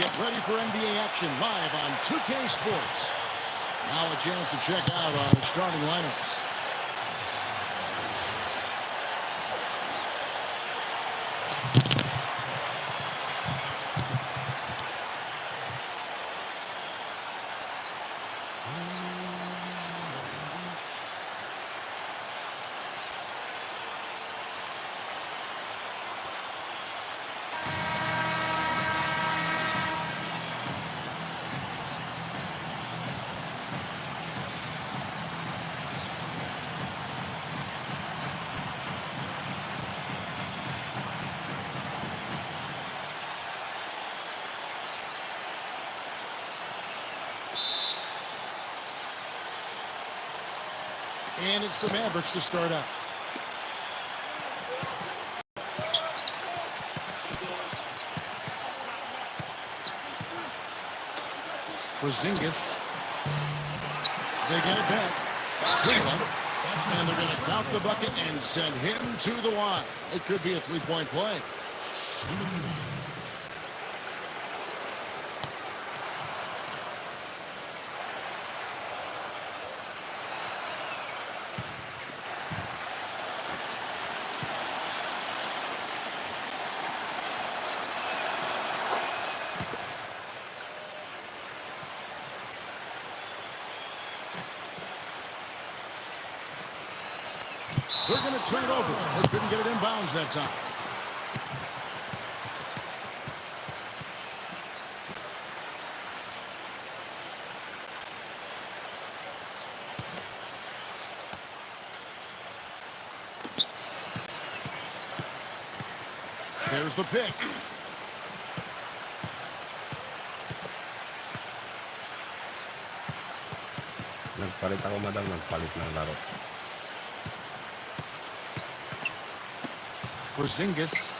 get ready for NBA action live on 2K Sports. Now a chance to check out our starting lineups. And it's the Mavericks to start out. Porzingis. They get it back. Cleveland. And they're going to count the bucket and send him to the line. It could be a three-point play. They're going to turn it over. They couldn't get it in bounds that time. There's the pick. Nagpalit ako, madam. Nagpalit ng laro. Porzingis.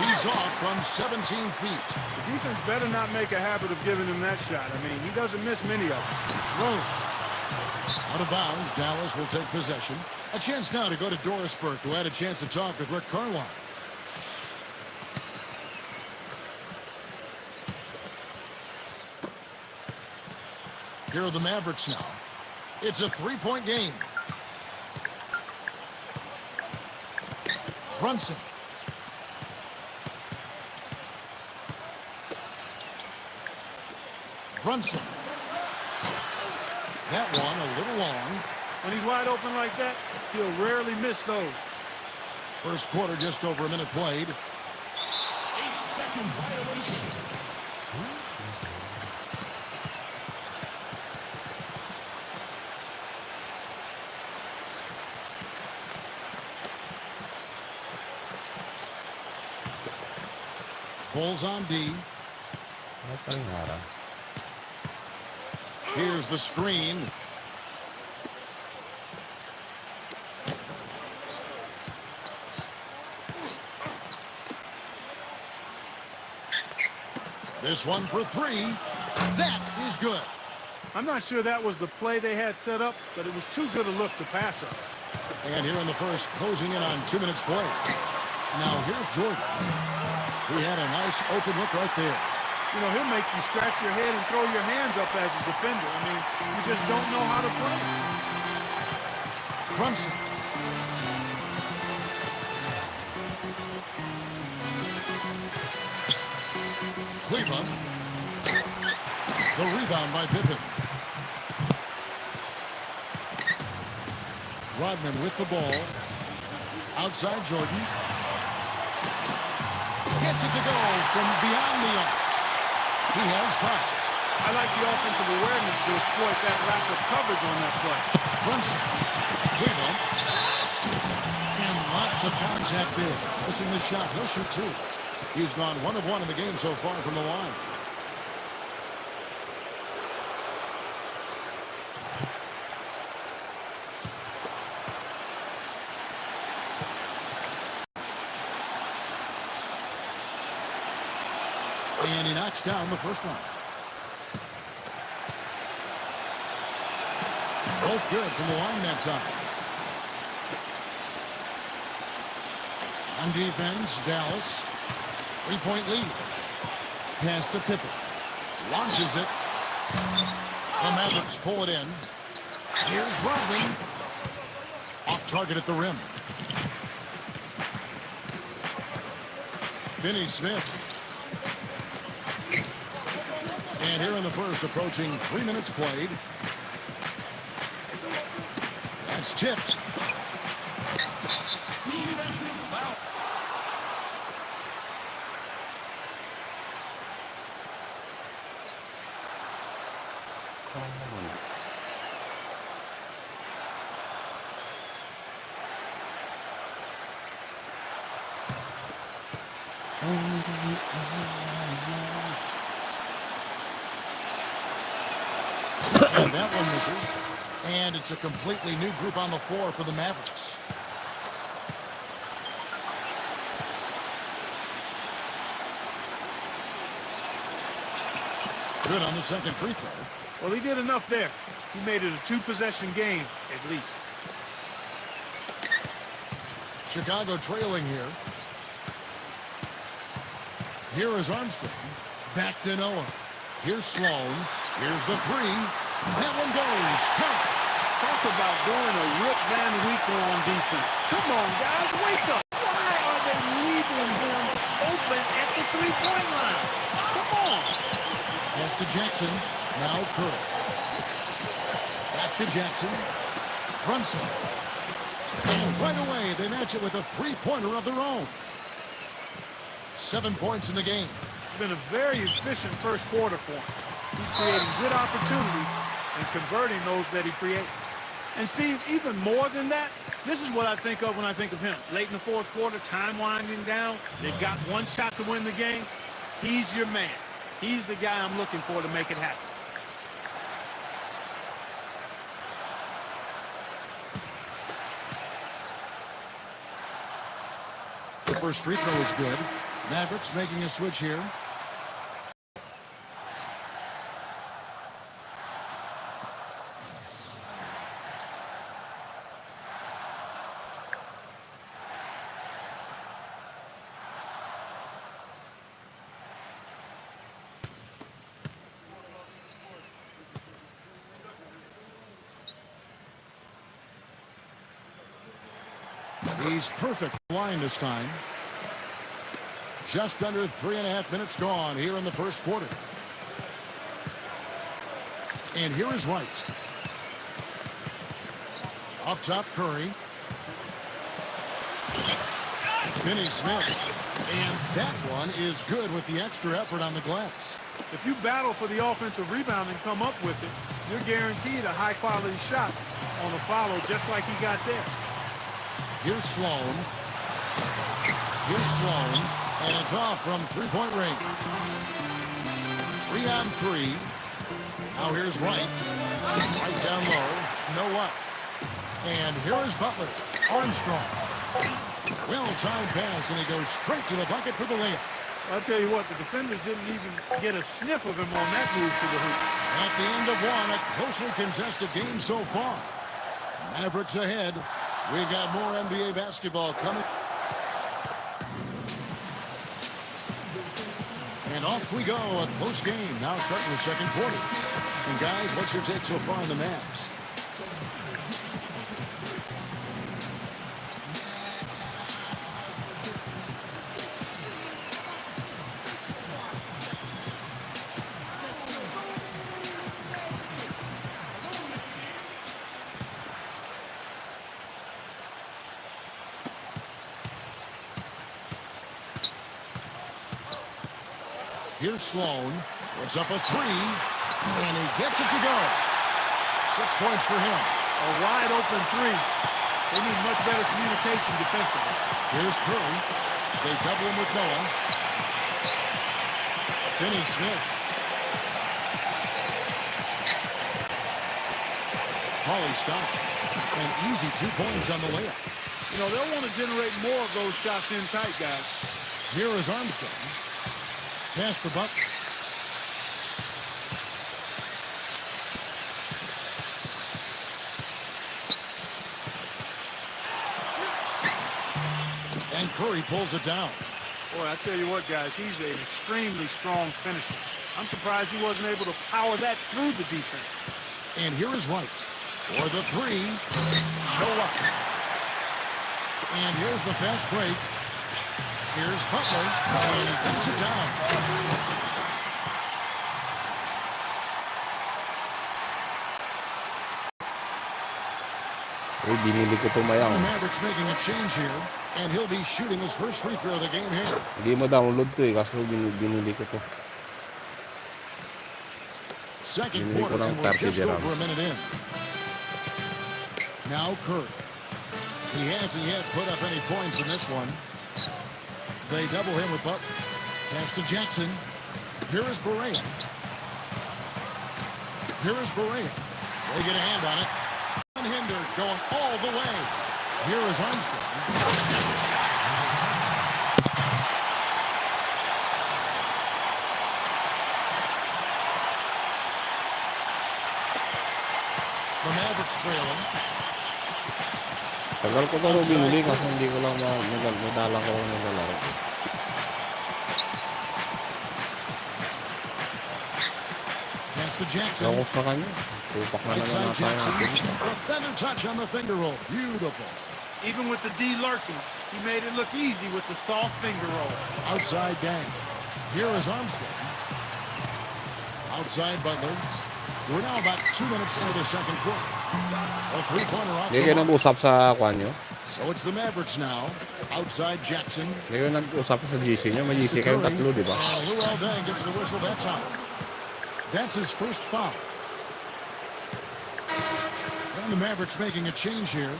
He's off from 17 feet. The defense better not make a habit of giving him that shot. I mean, he doesn't miss many of them. Throws. Out of bounds, Dallas will take possession. A chance now to go to Dorisburg, who had a chance to talk with Rick Carlisle. Here are the Mavericks now. It's a three-point game. Brunson. Brunson. That one a little long. When he's wide open like that, he'll rarely miss those. First quarter, just over a minute played. 8-second violation. Bulls on D. Here's the screen. This one for three. That is good. I'm not sure that was the play they had set up, but it was too good a look to pass up. And here in the first, closing in on 2 minutes play. Now here's Jordan. He had a nice open look right there. You know, he'll make you scratch your head and throw your hands up as a defender. I mean, you just don't know how to play. Brunson. Cleveland. The rebound by Pippen. Rodman with the ball. Outside Jordan. Gets it to go from beyond the arc. He has 5. I like the offensive awareness to exploit that lack of coverage on that play. Brunson. Cleveland. And lots of contact there. Missing the shot. He'll shoot 2. He's gone 1 of 1 in the game so far from the line. And he knocks down the first one. Both good from the line that time. On defense, Dallas. 3-point lead. pass to Pippen. Launches it. The Mavericks pull it in. Here's Rodman. Off target at the rim. Finney-Smith. And here in the first, approaching 3 minutes played. That's tipped. And that one misses. And it's a completely new group on the floor for the Mavericks. Good on the second free throw. Well, he did enough there. He made it a two-possession game, at least. Chicago trailing here. Here is Armstrong. Back to Noah. Here's Sloan. Here's the three. That one goes. Count. Talk about doing a Rip Van Winkle on defense. Come on, guys, wake up. Why are they leaving him open at the three-point line? Come on. Pass to Jackson. Now Curry. Back to Jackson. Brunson. And right away, they match it with a three-pointer of their own. 7 points in the game. It's been a very efficient first quarter for him. He's creating good opportunities and converting those that he creates. And Steve, even more than that, this is what I think of when I think of him. Late in the fourth quarter, time winding down. They've got one shot to win the game. He's your man. He's the guy I'm looking for to make it happen. The first free throw is good. Mavericks making a switch here. He's perfect line this time. Just under 3.5 minutes gone here in the first quarter. And here is Wright. Up top, Curry. Finney-Smith. And that one is good with the extra effort on the glass. If you battle for the offensive rebound and come up with it, you're guaranteed a high-quality shot on the follow, just like he got there. Here's Sloan. Here's Sloan. And it's off from three-point range. 3 on 3. Now here's Wright. Right down low. No up. And here is Butler. Armstrong. Well-timed pass, and he goes straight to the bucket for the layup. I'll tell you what, the defenders didn't even get a sniff of him on that move to the hoop. At the end of one, a closely contested game so far. Mavericks ahead. We got more NBA basketball coming. And off we go, a close game. Now starting the second quarter. And guys, what's your take so far on the Mavs? Here's Sloan. Puts up a three. And he gets it to go. 6 points for him. A wide-open three. They need much better communication defensively. Here's Curry. They double him with Noah. Finney-Smith. Pauly stopped. An easy 2 points on the layup. You know, they'll want to generate more of those shots in tight, guys. Here is Armstrong. Pass the buck. And Curry pulls it down. Boy, I tell you what, guys, he's an extremely strong finisher. I'm surprised he wasn't able to power that through the defense. And here is Wright for the three. No luck. And here's the fast break. Here's Butler, and he takes it down. Uy, binili ko tumayang. The Mavericks making a change here, and he'll be shooting his first free throw of the game here. Hindi mo download to eh, kaso binili ko to. Second Binili ko quarter, ng and we're just $30. over a minute in. Now Curry. He hasn't yet put up any points in this one. They double him with Butler. Pass to Jackson. Here is Berea. Here is Berea. They get a hand on it. Unhindered, going all the way. Here is Armstrong. The Mavericks trailing. Tagal ko to binili kasi hindi ko lang madala ko naglalaro. Pass to Jackson. Ako sa kanya. Tupak na Right naman side natin Jackson. natin. A feather touch on the finger roll. Beautiful. Even with the D lurking, he made it look easy with the soft finger roll. Outside Dang. Here is Armstrong. Outside Butler. We're now about 2 minutes into the second quarter. A three-pointer off Hindi the kayo mark. nag-usap sa kwan nyo? So it's the Mavericks now. Outside Jackson. Hindi kayo nag-usap sa GC nyo? May GC kayong tatlo, di ba? And Luol Deng gets the whistle that time. That's his first foul. And the Mavericks making a change here.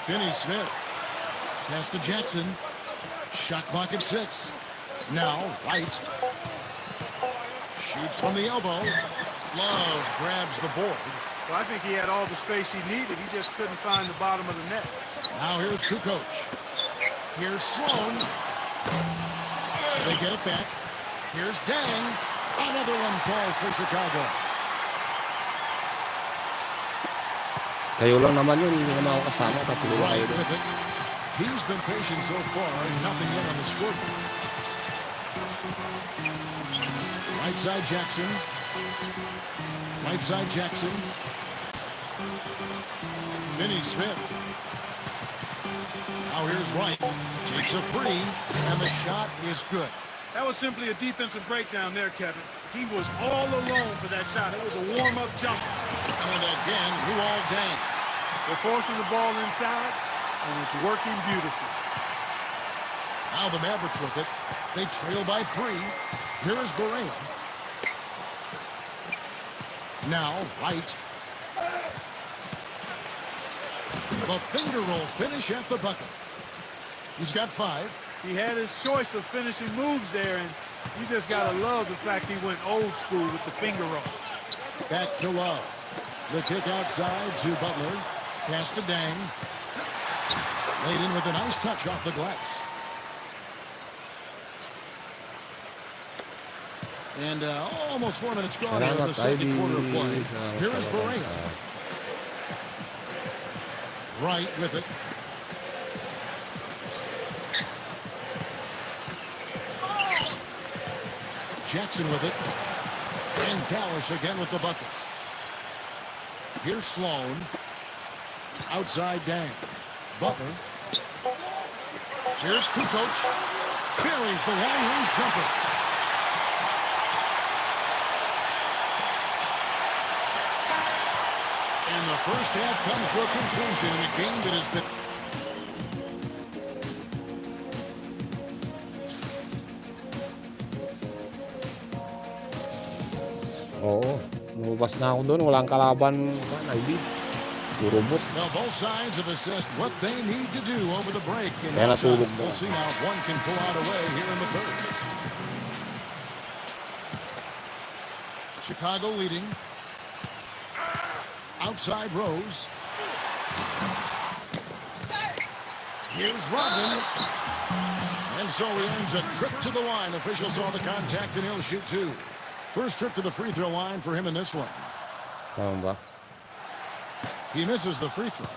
Finney-Smith. Pass to Jackson. Shot clock at 6. Now, Wright. Shoots from the elbow. Love grabs the board. Well, I think he had all the space he needed. He just couldn't find the bottom of the net. Now here's Kukoc. Here's Sloan. They get it back. Here's Dang. Another one falls for Chicago. Kayo lang naman yun, hindi naman ako kasama. Tatlo kayo Right doon. with it. He's been patient so far. Nothing yet on the scoreboard. Right side Jackson. Right side Jackson. Finney-Smith. Now here's Wright. Takes a three, and the shot is good. That was simply a defensive breakdown there, Kevin. He was all alone for that shot. It was a warm-up jumper. And again, Luol Deng. They're forcing the ball inside, and it's working beautifully. Now the Mavericks with it. They trail by 3. Here is Berea. Now, Wright. The finger roll finish at the bucket. He's got 5. He had his choice of finishing moves there, and you just got to love the fact he went old school with the finger roll. Back to Love. The kick outside to Butler. Pass to Dang. Laid in with a nice touch off the glass. And almost 4 minutes gone here in the second quarter of play. Here is Berea. Right with it. Jackson with it. And Dallas again with the bucket. Here's Sloan. Outside Dang. Butler. Here's Kukoc. Carries the long-range jumper. And the first half comes to a conclusion in a game that has been... Oo, lumabas na ako doon. Walang kalaban. IB. Puro bot. Well, both sides have assessed what they need to do over the break. And Kaya natulog na. we'll see now if one can pull out a way here in the third. Chicago leading. Outside Rose. Here's Rodman. And so he earns a trip to the line. Officials saw the contact and he'll shoot two. First trip to the free throw line for him in this one. Tama ba? He misses the free throw.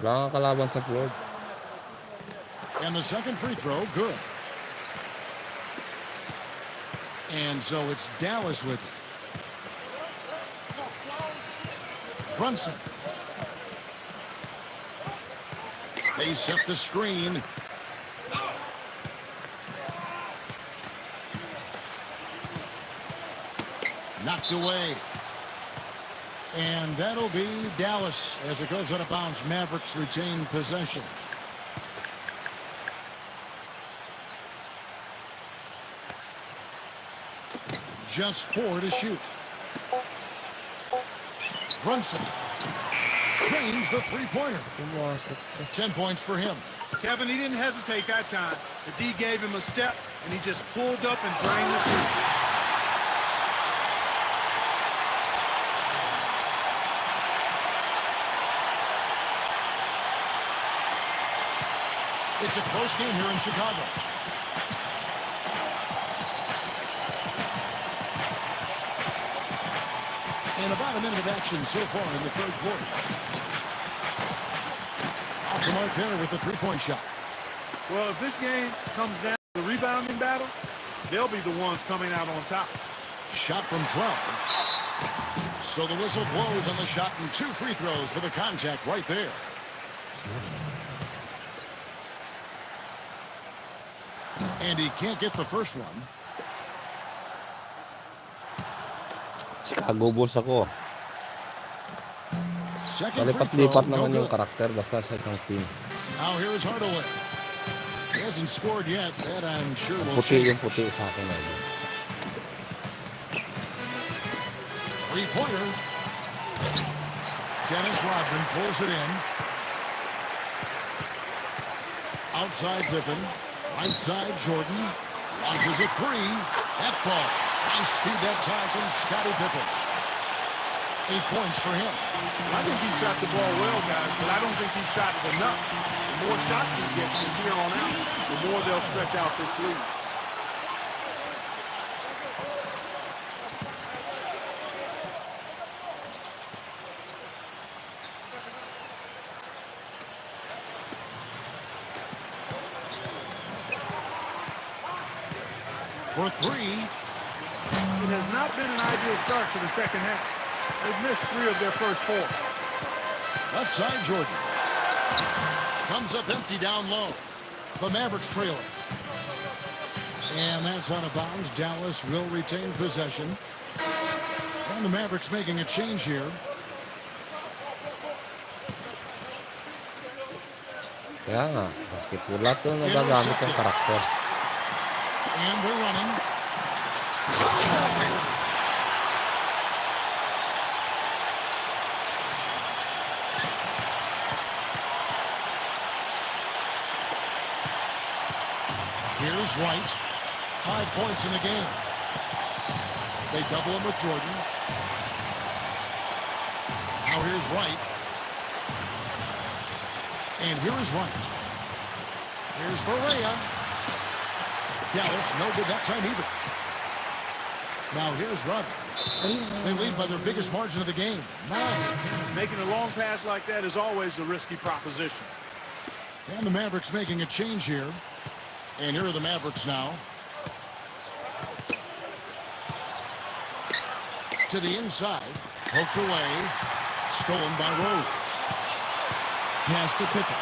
Wala kang kalaban sa floor. And the second free throw, good. And so it's Dallas with it. Brunson. They set the screen. Knocked away. And that'll be Dallas as it goes out of bounds. Mavericks retain possession. Just 4 to shoot. Brunson claims the three-pointer. 10 points for him. Kevin, he didn't hesitate that time. The D gave him a step, and he just pulled up and drained the three. It's a close game here in Chicago. And about a minute of action so far in the third quarter. Off the mark there with the three-point shot. Well, if this game comes down to the rebounding battle, they'll be the ones coming out on top. Shot from 12. So the whistle blows on the shot and 2 free throws for the contact right there. And he can't get the first one. Chicago Bulls ako. Second free throw, Palipat-lipat no naman yung good. karakter basta sa isang team. Now here's Hardaway. He hasn't scored yet. That I'm sure will Puti change. yung puti sa akin. Three-pointer. Dennis Rodman pulls it in. Outside Pippen. Right side Jordan. Launches a three. That falls. Nice speed that time from Scottie Pippen. 8 points for him. I think he shot the ball well, guys, but I don't think he shot it enough. The more shots he gets from here on out, the more they'll stretch out this lead. For 3. It has not been an ideal start to the second half. They've missed 3 of their first 4. Left side Jordan. Comes up empty down low. The Mavericks trail it. And that's out of bounds. Dallas will retain possession. And the Mavericks making a change here. Kaya nga, basketball lahat yung nagagamit yung karakter. And they're running. Here's White. 5 points in the game. They double him with Jordan. Now here's White. And here is White. Here's Barea. Dallas no good that time either. Now here's Rodman. They lead by their biggest margin of the game, 9. Making a long pass like that is always a risky proposition. And the Mavericks making a change here. And here are the Mavericks now. To the inside. Poked away. Stolen by Rose. Pass to Pippen.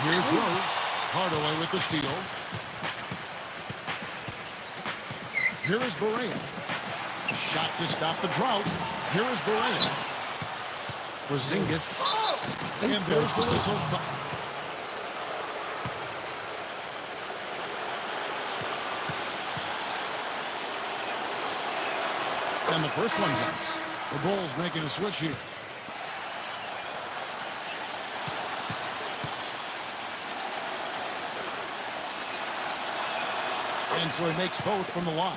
Here's Rose. Hardaway with the steal. Here is Barea. Shot to stop the drought. Here is Barea. Porzingis. And there's the whistle. And the first one comes. The Bulls making a switch here. And so he makes both from the line.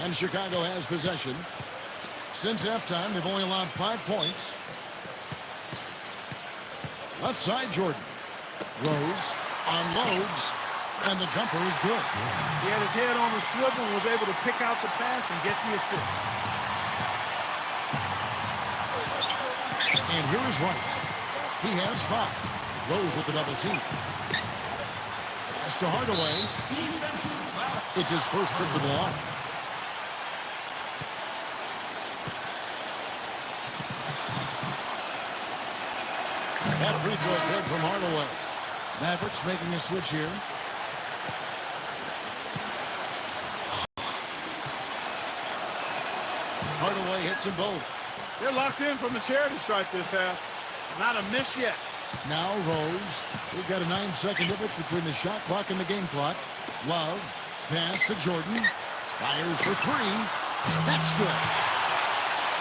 And Chicago has possession. Since halftime, they've only allowed 5 points. Left side, Jordan. Rose unloads, and the jumper is good. He had his head on the swivel and was able to pick out the pass and get the assist. And here is Wright. He has 5. Rose with the double team. Pass to Hardaway. It's his first trip to the line. That free throw good from Hardaway. Mavericks making a switch here. Hardaway hits them both. They're locked in from the charity stripe this half. Not a miss yet. Now Rose. We've got a 9-second difference between the shot clock and the game clock. Love. Pass to Jordan. Fires for 3. That's good.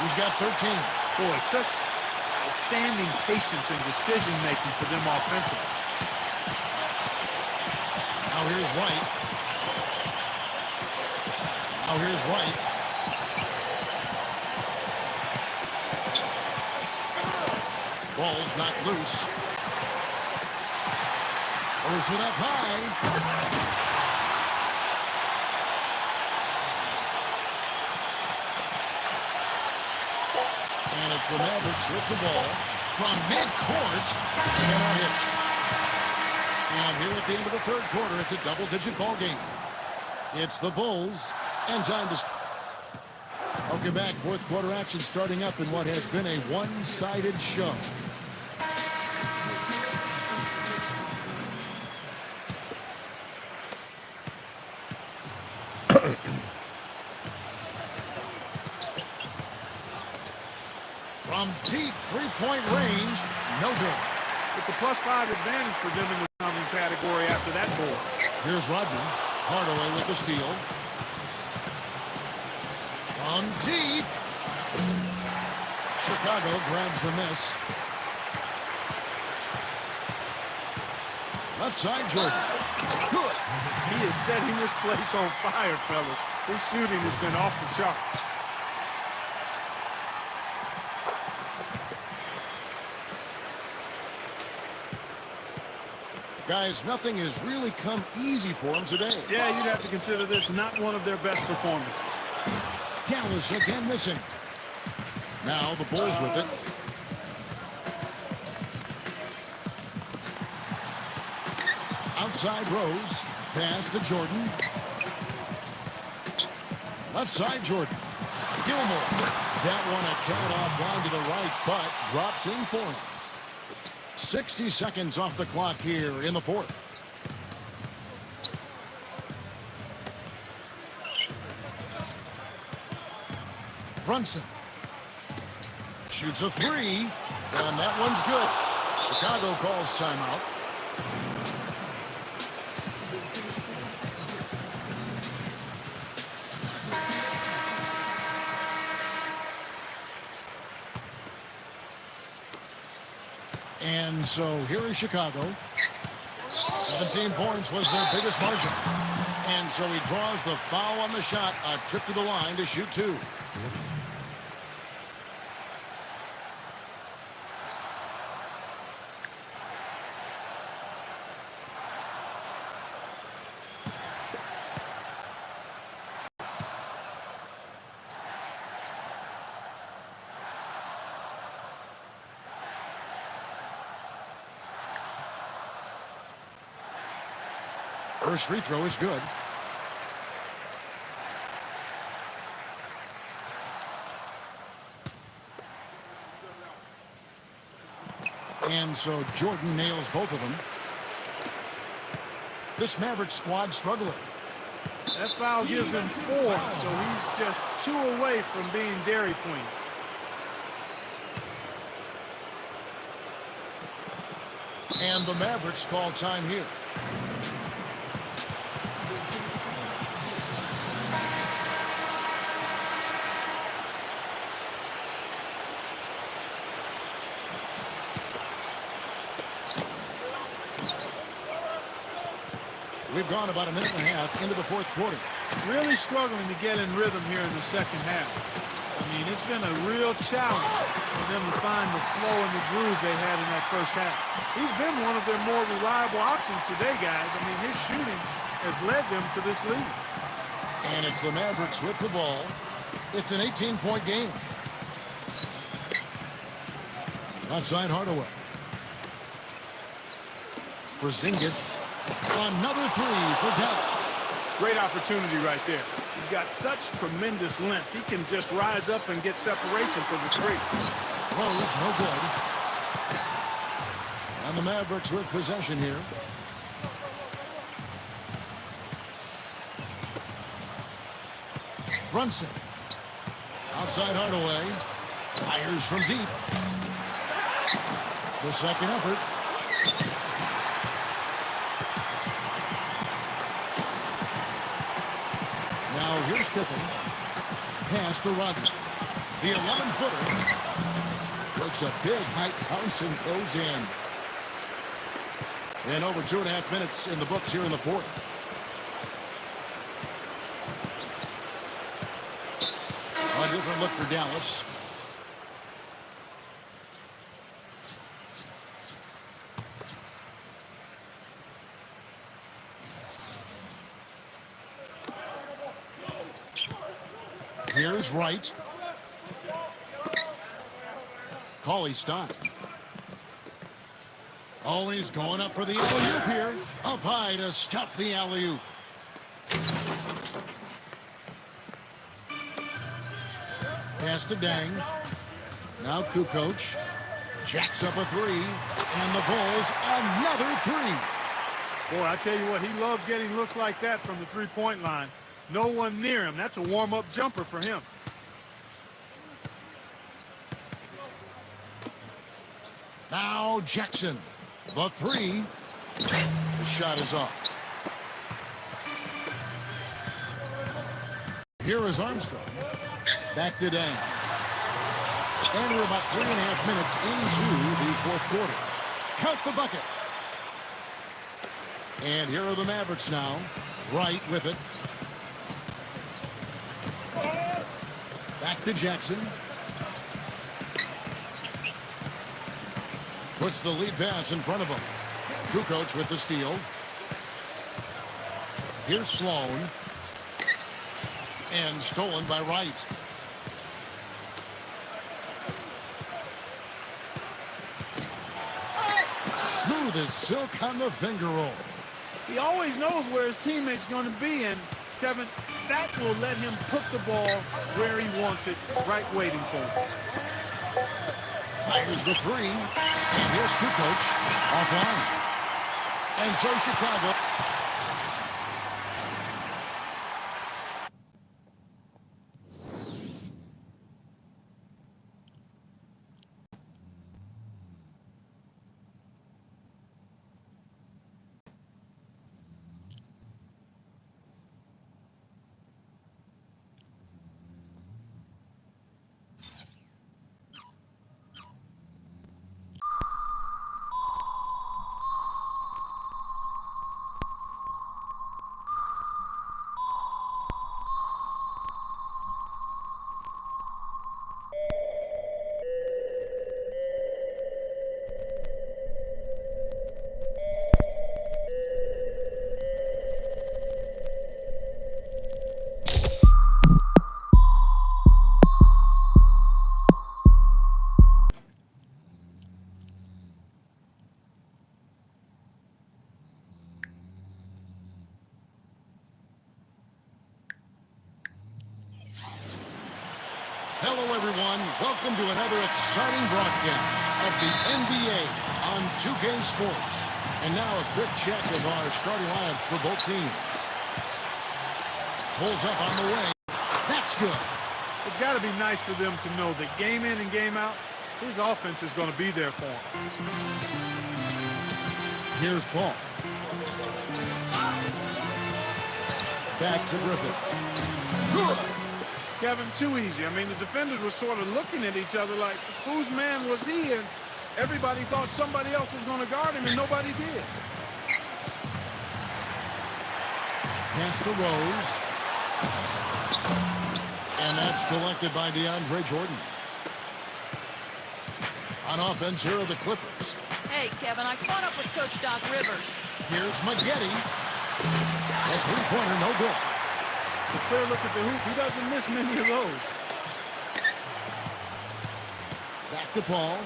He's got 13. Boy, such outstanding patience and decision-making for them offensively. Now here's Wright. Now here's Wright. Ball's not loose. Throws it up high. And it's the Mavericks with the ball from midcourt. Cannot hit. And here at the end of the third quarter, it's a double-digit ball game. It's the Bulls, and time to... Welcome back. Fourth quarter action starting up in what has been a one-sided show. From deep three-point range, no good. It's a +5 advantage for them in the rebounding category after that board. Here's Rodman. Hardaway with the steal. From deep. Chicago grabs the miss. Left side, Jordan. Good. He is setting this place on fire, fellas. His shooting has been off the charts. Guys, nothing has really come easy for them today. Yeah, you'd have to consider this not one of their best performances. Dallas again missing. Now the Bulls with it. Outside Rose. Pass to Jordan. Left side Jordan. Gilmore. That one a tad offline to the right, but drops in for him. 60 seconds off the clock here in the fourth. Brunson shoots a 3, and that one's good. Chicago calls timeout. And so here is Chicago. 17 points was their biggest margin. And so he draws the foul on the shot. A trip to the line to shoot 2. First free throw is good. And so Jordan nails both of them. This Mavericks squad struggling. That foul gives him 4, so he's just 2 away from being Dairy Queen. And the Mavericks call time here. We've gone about a minute and a half into the fourth quarter. Really struggling to get in rhythm here in the second half. I mean, it's been a real challenge for them to find the flow and the groove they had in that first half. He's been one of their more reliable options today, guys. I mean, his shooting has led them to this lead. And it's the Mavericks with the ball. It's an 18-point game. Outside Hardaway. Porzingis. Another three for Dallas. Great opportunity right there. He's got such tremendous length. He can just rise up and get separation for the three. Rose, no good. And the Mavericks with possession here. Brunson. Outside Hardaway. Fires from deep. The second effort. Now here's Kippen. Pass to Rodney. The 11-footer. Takes a big height bounce and goes in. And over 2.5 minutes in the books here in the fourth. A different look for Dallas. Here's Wright. Cauley Stein. Always going up for the alley-oop here. Up high to stuff the alley-oop. Pass to Dang. Now Kukoc. Jacks up a three. And the Bulls another three. Boy, I tell you what, he loves getting looks like that from the three-point line. No one near him. That's a warm-up jumper for him. Now Jackson. The three. The shot is off. Here is Armstrong. Back to Dang. And we're about 3.5 minutes into the fourth quarter. Count the bucket. And here are the Mavericks now. Wright with it. Back to Jackson. Puts the lead pass in front of him. Kukoc with the steal. Here's Sloan. And stolen by Wright. Smooth as silk on the finger roll. He always knows where his teammate's going to be, and Kevin, that will let him put the ball where he wants it, right waiting for him. Fires the three, and here's Kukoc offline. And so Chicago. Hello, everyone. Welcome to another exciting broadcast of the NBA on 2K Sports. And now a quick check of our starting lineups for both teams. Pulls up on the way. That's good. It's got to be nice for them to know that game in and game out, his offense is going to be there for him. Here's Paul. Back to Griffin. Good. Kevin, too easy. I mean, the defenders were sort of looking at each other like, whose man was he? And everybody thought somebody else was going to guard him, and nobody did. Pass to Rose. And that's collected by DeAndre Jordan. On offense, here are the Clippers. Hey, Kevin, I caught up with Coach Doc Rivers. Here's Maggette. A three-pointer, no good. A clear look at the hoop. He doesn't miss many of those. Back to Paul.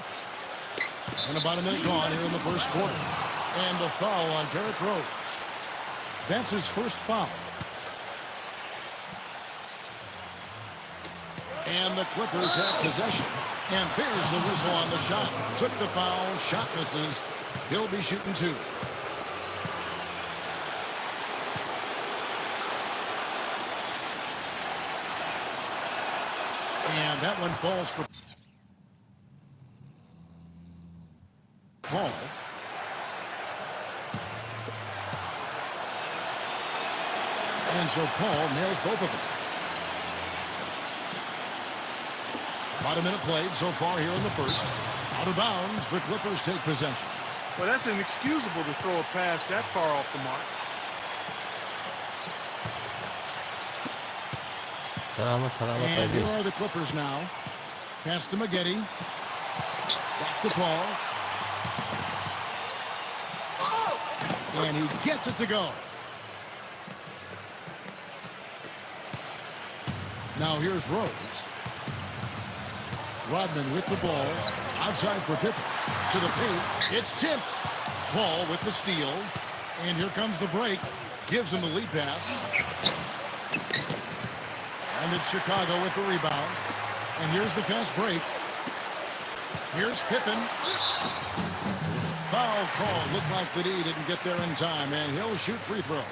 And about a minute gone here in the first quarter. And the foul on Derrick Rose. That's his first foul. And the Clippers have possession. And there's the whistle on the shot. Took the foul, shot misses. He'll be shooting two. And that one falls for Paul. And so Paul nails both of them. About a minute played so far here in the first. Out of bounds, the Clippers take possession. Well, that's inexcusable to throw a pass that far off the mark. Selamat And lagi. here are the Clippers now. Pass to Maggette. Back to Paul. And he gets it to go. Now here's Rose. Rodman with the ball. Outside for Pippen. To the paint. It's tipped. Paul with the steal. And here comes the break. Gives him the lead pass. And it's Chicago with the rebound. And here's the fast break. Here's Pippen. Foul call. Looked like the D didn't get there in time. And he'll shoot free throws.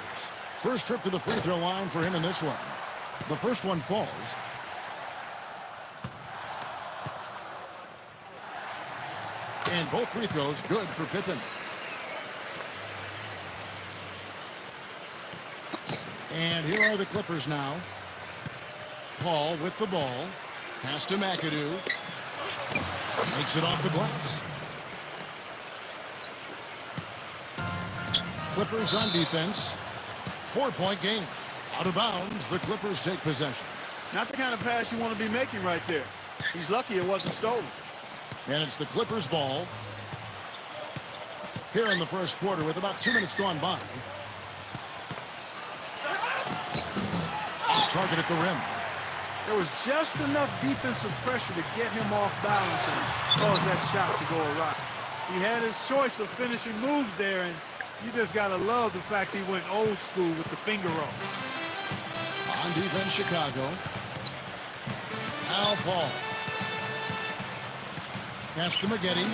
First trip to the free throw line for him in this one. The first one falls. And both free throws good for Pippen. And here are the Clippers now. Paul with the ball. Pass to McAdoo. Makes it off the glass. Clippers on defense. 4-point game. Out of bounds, the Clippers take possession. Not the kind of pass you want to be making right there. He's lucky it wasn't stolen. And it's the Clippers' ball. Here in the first quarter with about 2 minutes gone by. Target at the rim. There was just enough defensive pressure to get him off balance and cause that shot to go awry. He had his choice of finishing moves there, and you just got to love the fact he went old school with the finger roll. On defense, Chicago. Al Paul. Pass to Maggette.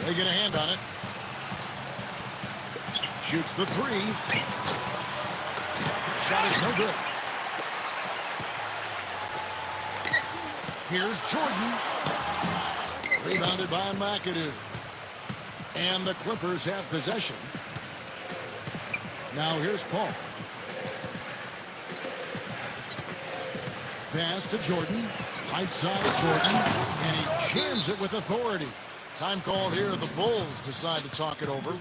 They get a hand on it. Shoots the three. Shot is no good. Here's Jordan. Rebounded by McAdoo. And the Clippers have possession. Now here's Paul. Pass to Jordan. Right side Jordan. And he jams it with authority. Time call here. The Bulls decide to talk it over. A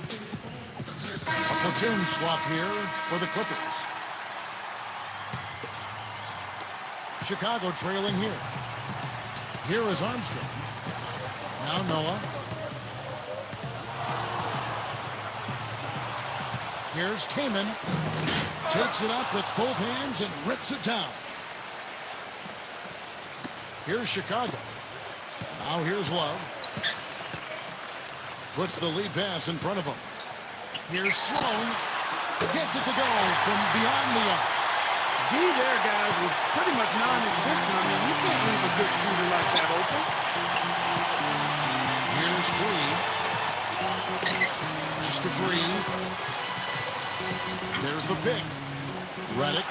platoon swap here for the Clippers. Chicago trailing here. Here is Armstrong. Now Noah. Here's Kaman. Takes it up with both hands and rips it down. Here's Chicago. Now here's Love. Puts the lead pass in front of him. Here's Sloan. Gets it to go from beyond the arc. D there, guys, was pretty much non-existent. I mean, you can't leave a good shooter like that open. Here's Free. Pass to Free. There's the pick. Redick.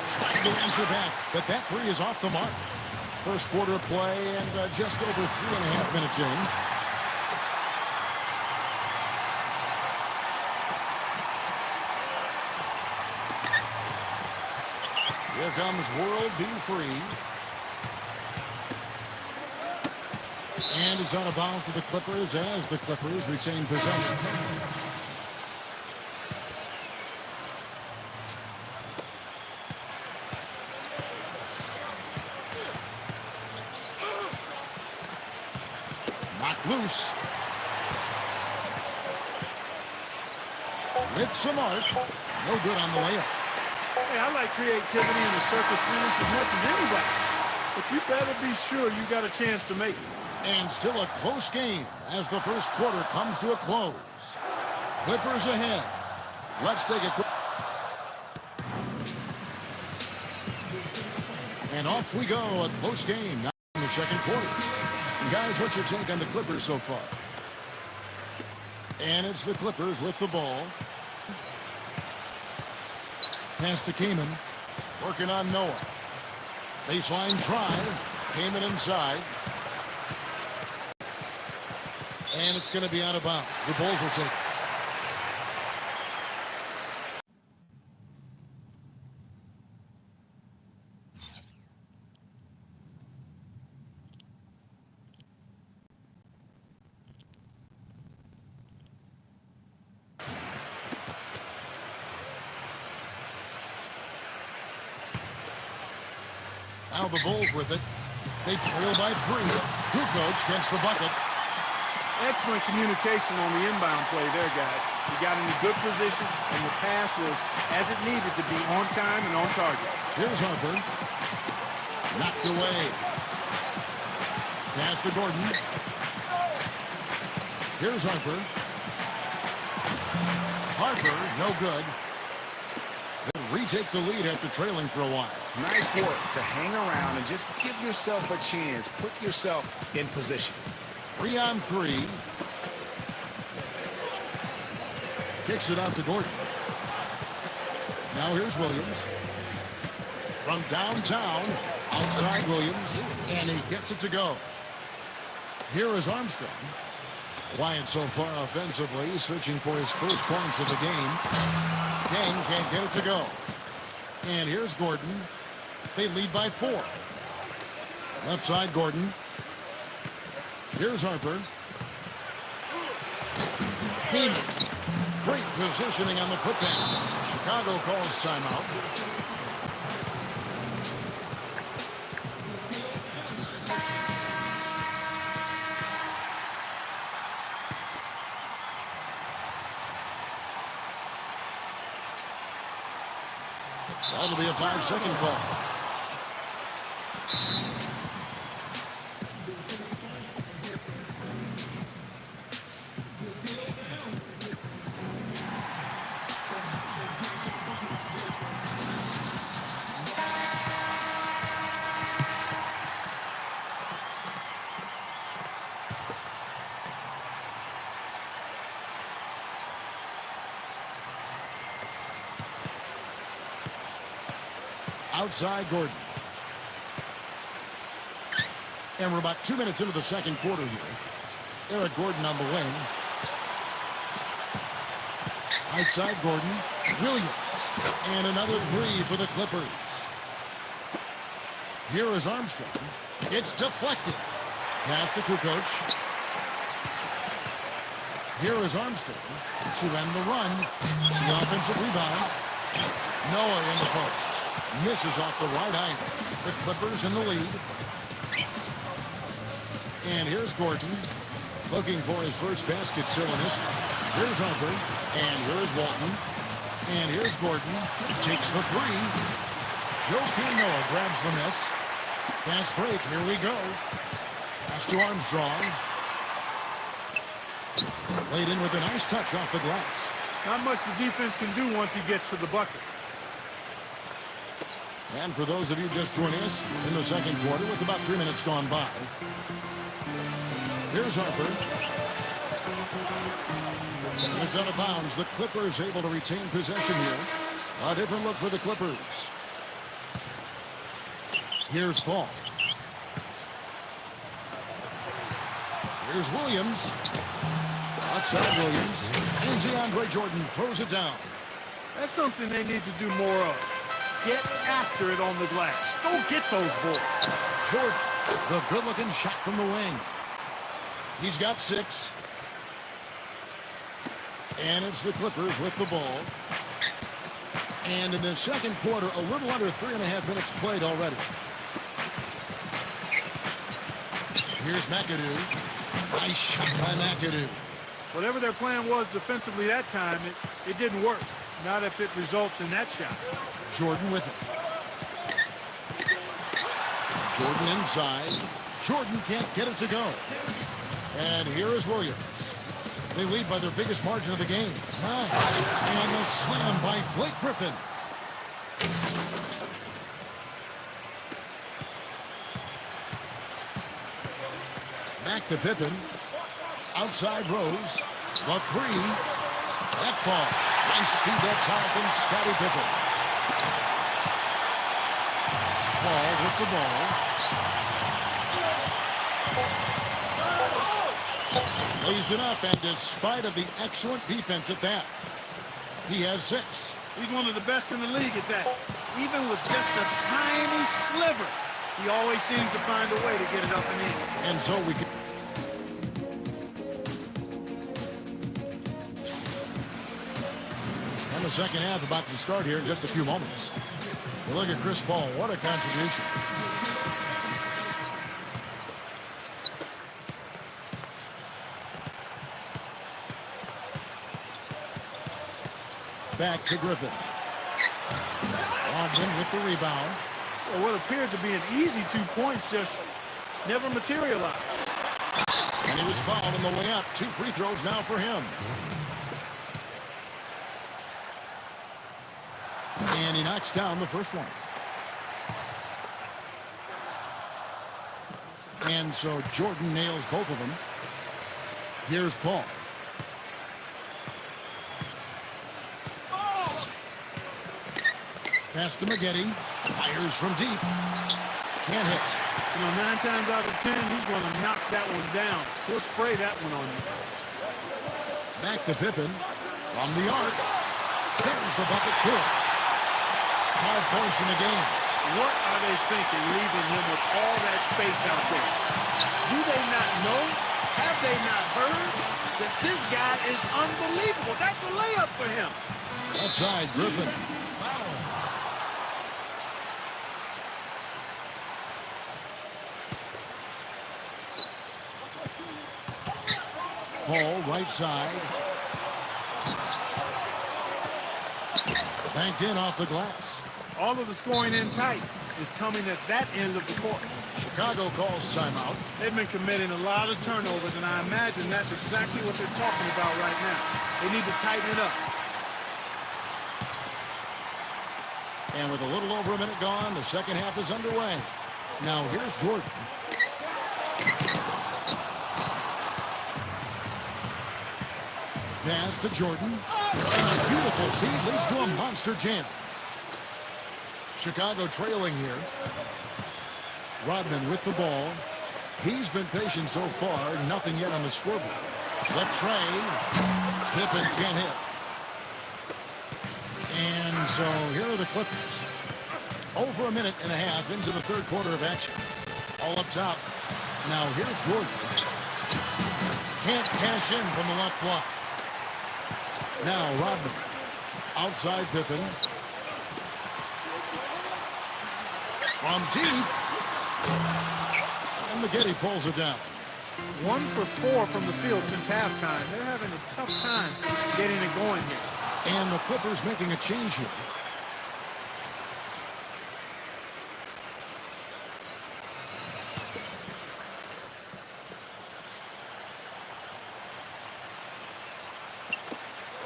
Trying to answer back, but that three is off the mark. First quarter of play and just over 3.5 minutes in. Here comes World B. Free. And it's out of bounds to the Clippers as the Clippers retain possession. Knocked loose. With some arc. No good on the way up. Hey, I like creativity in the circus finish as much as anybody. But you better be sure you got a chance to make it. And still a close game as the first quarter comes to a close. Clippers ahead. Let's take a quick... And off we go, a close game now in the second quarter. And guys, what's your take on the Clippers so far? And it's the Clippers with the ball. Pass to Kaman. Working on Noah. Baseline try. Kaman inside. And it's going to be out of bounds. The Bulls will take it. Now the Bulls with it. They trail by 3. Kukoc gets the bucket. Excellent communication on the inbound play there, guys. He got in a good position, and the pass was as it needed to be, on time and on target. Here's Harper. Knocked away. Pass to Gordon. Here's Harper. Harper, no good. They retake the lead after trailing for a while. Nice work to hang around and just give yourself a chance. Put yourself in position. 3 on 3. Kicks it out to Gordon. Now here's Williams. From downtown, outside Williams, and he gets it to go. Here is Armstrong. Quiet so far offensively, searching for his first points of the game. King can't get it to go. And here's Gordon. They lead by 4. Left side, Gordon. Here's Harper. Keenan. Great positioning on the putdown. Chicago calls timeout. That'll be a 5-second call. Outside Gordon. And we're about 2 minutes into the second quarter here. Eric Gordon on the wing. Outside Gordon. Williams. And another 3 for the Clippers. Here is Armstrong. It's deflected. Pass to Kukoc. Here is Armstrong to end the run. The offensive rebound. Noah in the post. Misses off the right angle. The Clippers in the lead. And here's Gordon. Looking for his first basket still in this one. Here's Harper. And here's Walton. And here's Gordon. Takes the 3. Joakim Noah grabs the miss. Fast break. Here we go. Pass to Armstrong. Laid in with a nice touch off the glass. Not much the defense can do once he gets to the bucket. And for those of you just joining us in the second quarter with about 3 minutes gone by. Here's Harper. It's out of bounds. The Clippers able to retain possession here. A different look for the Clippers. Here's Paul. Here's Williams. Outside Williams. And DeAndre Jordan throws it down. That's something they need to do more of. Get after it on the glass. Go get those balls. Jordan, the good-looking shot from the wing. He's got 6. And it's the Clippers with the ball. And in the second quarter, a little under 3.5 minutes played already. Here's McAdoo. Nice shot by McAdoo. Whatever their plan was defensively that time, it didn't work. Not if it results in that shot. Jordan with it. Jordan inside. Jordan can't get it to go. And here is Williams. They lead by their biggest margin of the game. Nice. And the slam by Blake Griffin. Back to Pippen. Outside Rose. The three. That falls. Nice feed that time from Scottie Pippen. Paul with the ball. Lays it up, and despite of the excellent defense at that, he has 6. He's one of the best in the league at that. Even with just a tiny sliver, he always seems to find a way to get it up and in. And so we can... And the second half about to start here in just a few moments. You look at Chris Paul, what a contribution. Back to Griffin. Rodman with the rebound. Well, what appeared to be an easy 2 points just never materialized. And he was fouled on the way up. 2 free throws now for him. And he knocks down the first one. And so Jordan nails both of them. Here's Paul. Pass to Maggette. Fires from deep. Can't hit. You know, 9 times out of 10, he's going to knock that one down. He'll spray that one on you. Back to Pippen. From the arc. There's the bucket. Good. 5 points in the game. What are they thinking, leaving him with all that space out there? Do they not know? Have they not heard that this guy is unbelievable? That's a layup for him. Outside, Griffin. Paul, right side. Banked in off the glass. All of the scoring in tight is coming at that end of the court. Chicago calls timeout. They've been committing a lot of turnovers, and I imagine that's exactly what they're talking about right now. They need to tighten it up. And with a little over a minute gone, the second half is underway. Now here's Jordan. Pass to Jordan. And a beautiful feed leads to a monster jam. Chicago trailing here. Rodman with the ball. He's been patient so far. Nothing yet on the scoreboard. The tray. Pippen can't hit. And so here are the Clippers. Over a minute and a half into the third quarter of action. All up top. Now here's Jordan. Can't cash in from the left block. Now Rodman. Outside Pippen. From deep. And Maggette pulls it down. 1 for 4 from the field since halftime. They're having a tough time getting it going here. And the Clippers making a change here.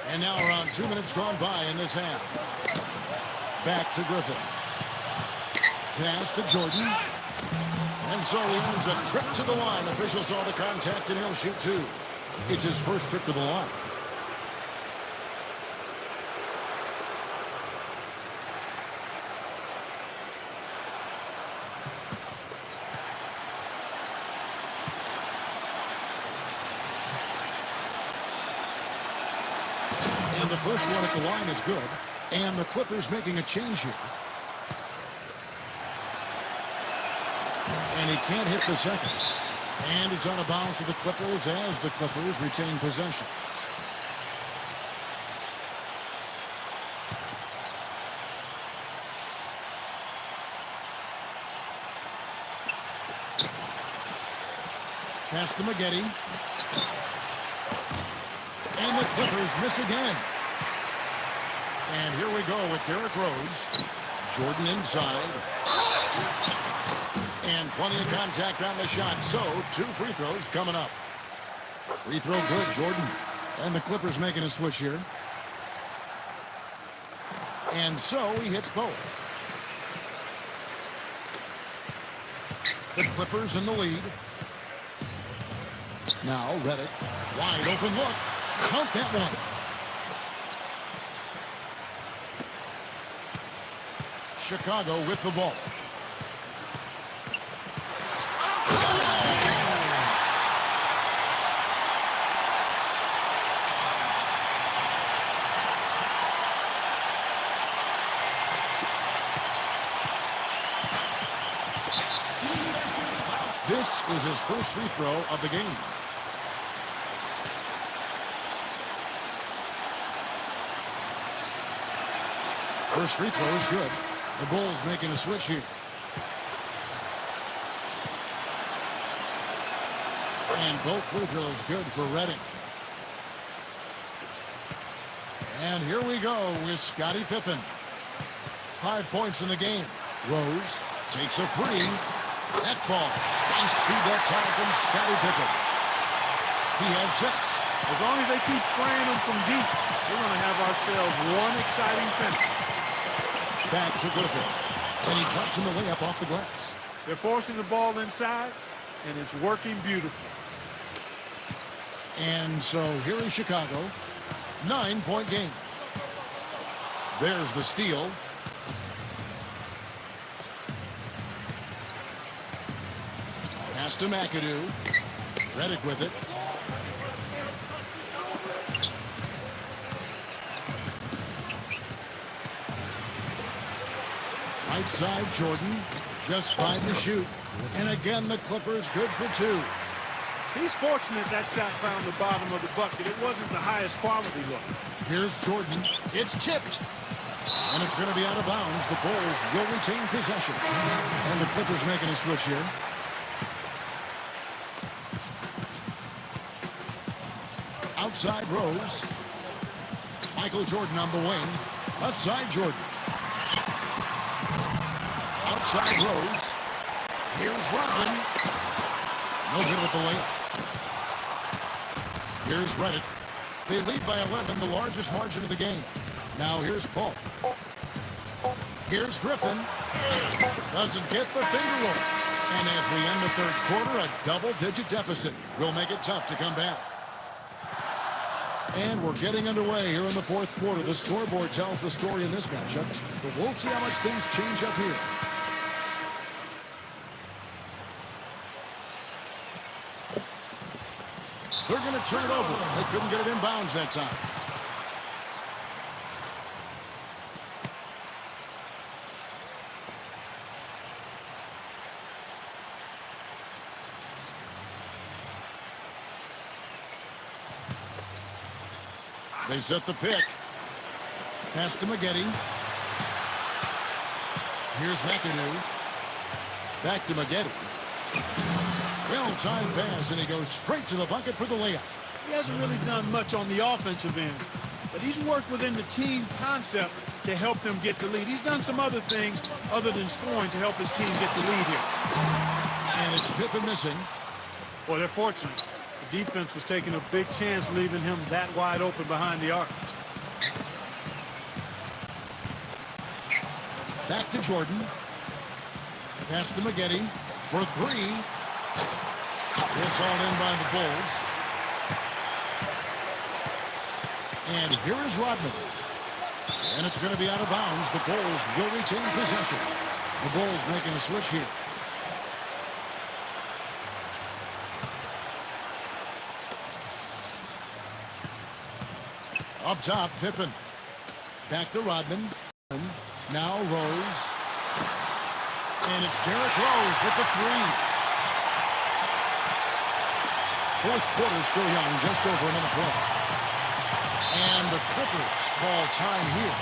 And now around 2 minutes gone by in this half. Back to Griffin. Pass to Jordan. And so he ends a trip to the line. Official saw the contact and he'll shoot 2. It's his first trip to the line. And the first one at the line is good. And the Clippers making a change here. And he can't hit the second. And it's out of bounds to the Clippers as the Clippers retain possession. Pass to Maggette. And the Clippers miss again. And here we go with Derrick Rose. Jordan inside. And plenty of contact on the shot. So, 2 free throws coming up. Free throw good, Jordan. And the Clippers making a switch here. And so he hits both. The Clippers in the lead. Now Redick. Wide open look. Count that one. Chicago with the ball. This is his first free throw of the game. First free throw is good. The Bulls making a switch here. And both free throws good for Redick. And here we go with Scottie Pippen. 5 points in the game. Rose takes a three. That falls. Nice feed that time from Scottie Pippen. He has 6. As long as they keep spraying them from deep, we're going to have ourselves one exciting finish. Back to Griffin. And he drops in the layup off the glass. They're forcing the ball inside, and it's working beautifully. And so here is Chicago. 9-point game. There's the steal. Pass to McAdoo. Redick with it. Right side, Jordan. Just 5 to shoot. And again, the Clippers good for 2. He's fortunate that shot found the bottom of the bucket. It wasn't the highest quality look. Here's Jordan. It's tipped. And it's going to be out of bounds. The Bulls will retain possession. And the Clippers making a switch here. Outside Rose. Michael Jordan on the wing. Left side Jordan. Outside Rose. Here's Rodman. No good with the layup. Here's Redick. They lead by 11, the largest margin of the game. Now here's Paul. Here's Griffin. Doesn't get the finger roll. And as we end the third quarter, a double-digit deficit will make it tough to come back. And we're getting underway here in the fourth quarter. The scoreboard tells the story in this matchup, but we'll see how much things change up here. They're going to turn it over. They couldn't get it in bounds that time. They set the pick. Pass to Maggette. Here's McAdoo. Back to Maggette. Well-timed pass, and he goes straight to the bucket for the layup. He hasn't really done much on the offensive end, but he's worked within the team concept to help them get the lead. He's done some other things other than scoring to help his team get the lead here. And it's Pippen missing. Well, they're fortunate. The defense was taking a big chance leaving him that wide open behind the arc. Back to Jordan. Pass to Maggette for 3. It's all in by the Bulls. And here is Rodman. And it's going to be out of bounds. The Bulls will retain possession. The Bulls making a switch here. Up top, Pippen. Back to Rodman. Now Rose. And it's Derrick Rose with the 3. Fourth quarter still young, just over a minute play. And the Clippers call time here.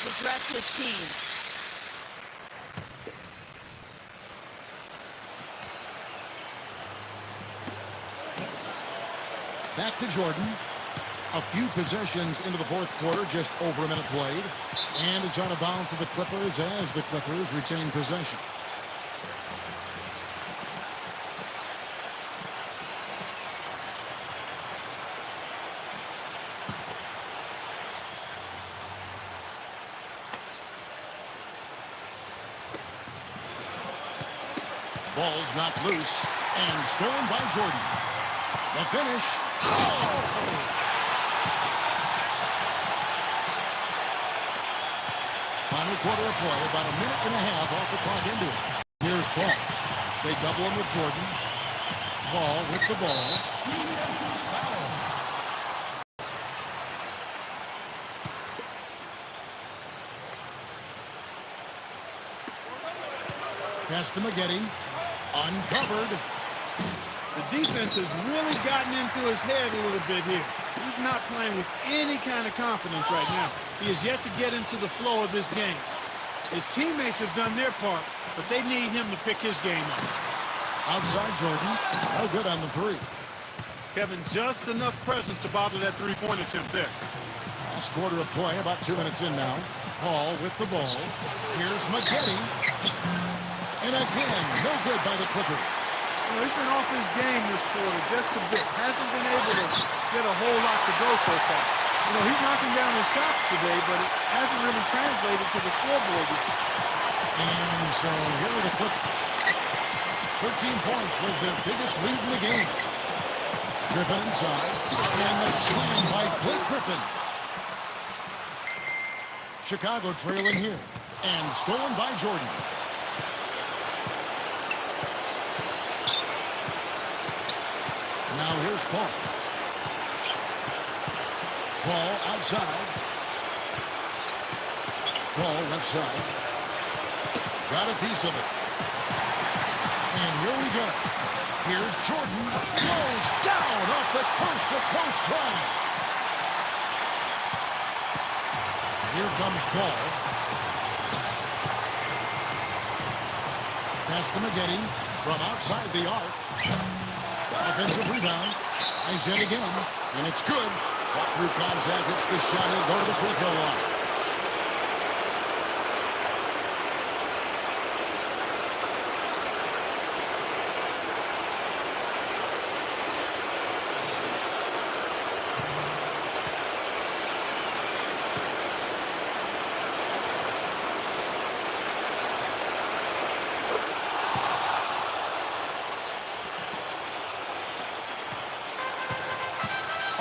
does address his team. Back to Jordan. A few possessions into the fourth quarter, just over a minute played. And it's out of bounds to the Clippers as the Clippers retain possession. Ball's knocked loose and stolen by Jordan. The finish. Oh! Final quarter of play, about a minute and a half off the clock into it. Here's Paul. They double him with Jordan. Paul with the ball. Pass to Maggette. Uncovered. The defense has really gotten into his head a little bit here. He's not playing with any kind of confidence right now. He is yet to get into the flow of this game. His teammates have done their part, but they need him to pick his game up. Outside Jordan. No good on the three. Kevin, just enough presence to bother that three-point attempt there. Last quarter of play, about 2 minutes in now. Paul with the ball. Here's Maggette. And again, no good by the Clippers. You know, he's been off his game this quarter just a bit. Hasn't been able to get a whole lot to go so far. You know, he's knocking down his shots today, but it hasn't really translated to the scoreboard yet. And so here are the Clippers. 13 points was their biggest lead in the game. Griffin inside. And the slam by Blake Griffin. Chicago trailing here. And stolen by Jordan. Now here's Paul. Paul outside. Paul left side. Got a piece of it. And here we go. Here's Jordan. Goes down off the coast-to-coast drive. Here comes Paul. Pass to Maggette from outside the arc. Offensive rebound. Nice hit again. And it's good. Caught through contact. Hits the shot. He'll go to the free throw line.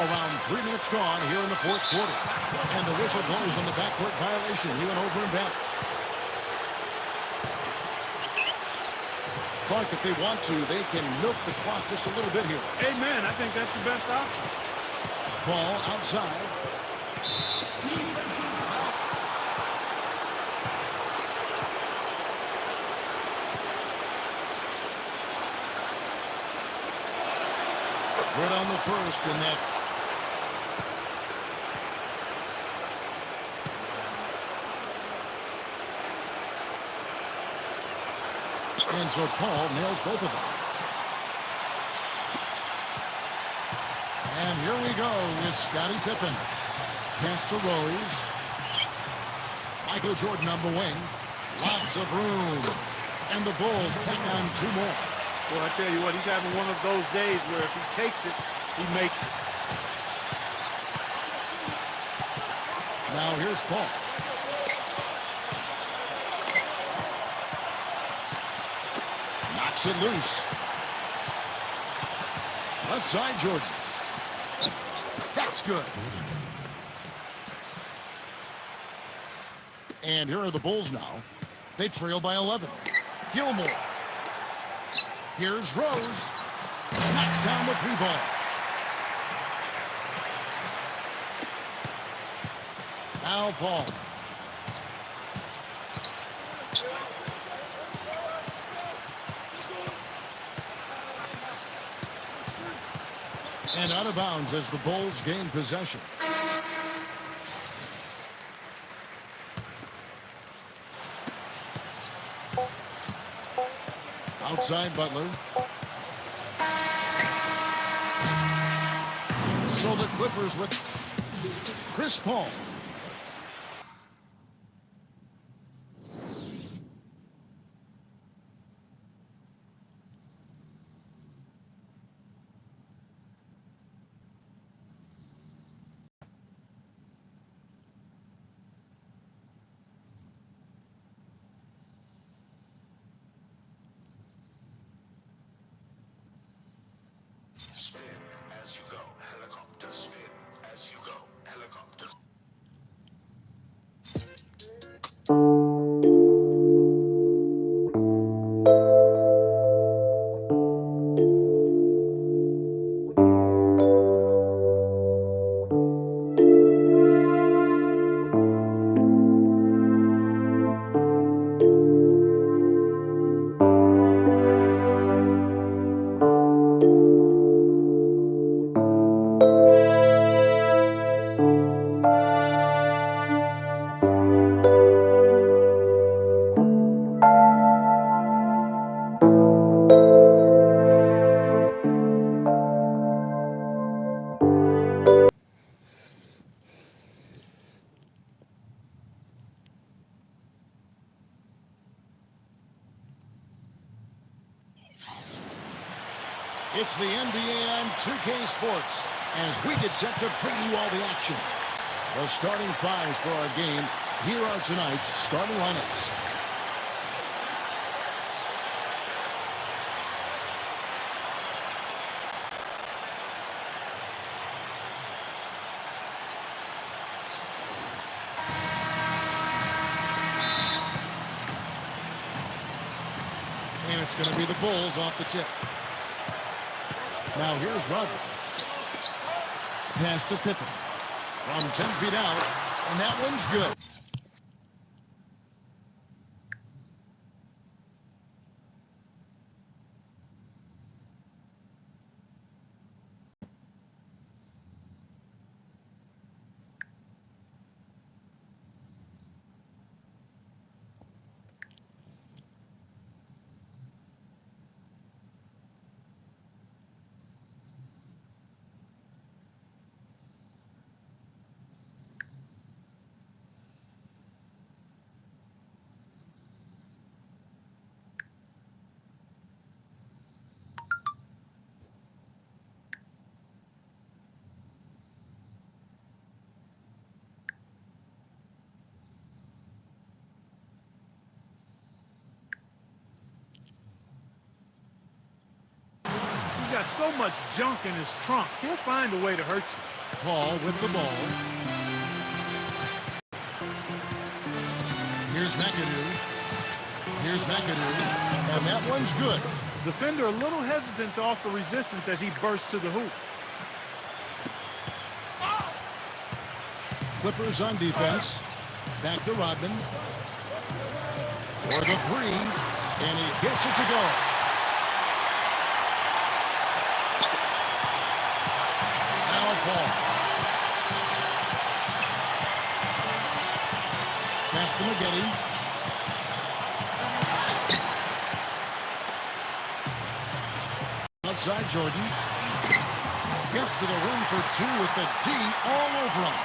Around 3 minutes gone here in the fourth quarter. And the whistle blows on the backcourt violation. He went over and back. Clark, if they want to, they can milk the clock just a little bit here. Amen. I think that's the best option. Ball outside. Good on the first in that. And so Paul nails both of them. And here we go with Scottie Pippen. Pass to Rose. Michael Jordan on the wing. Lots of room. And the Bulls take on 2 more. Well, I tell you what, he's having one of those days where if he takes it, he makes it. Now here's Paul. Knocks it loose. Left side, Jordan. That's good. And here are the Bulls now. They trail by 11. Gilmore. Here's Rose. Knocks down the 3 ball. Now Paul. And out of bounds as the Bulls gain possession. outside Butler. So the Clippers with Chris Paul. Spin as you go, helicopter. Spin as you go, helicopter. It's the NBA on 2K Sports as we get set to bring you all the action. The starting fives for our game. Here are tonight's starting lineups. And it's going to be the Bulls off the tip. Now here's Rodman. Pass to Pippen. From 10 feet out, and that one's good. He's got so much junk in his trunk. He'll find a way to hurt you. Paul with the ball. Here's McAdoo. Here's McAdoo. And that one's good. Defender a little hesitant to offer resistance as he bursts to the hoop. Clippers on defense. Back to Rodman. For the three. And he gets it to go. Now Paul. Pass to McGetty. Outside Jordan. Gets to the rim for two with the D all over him.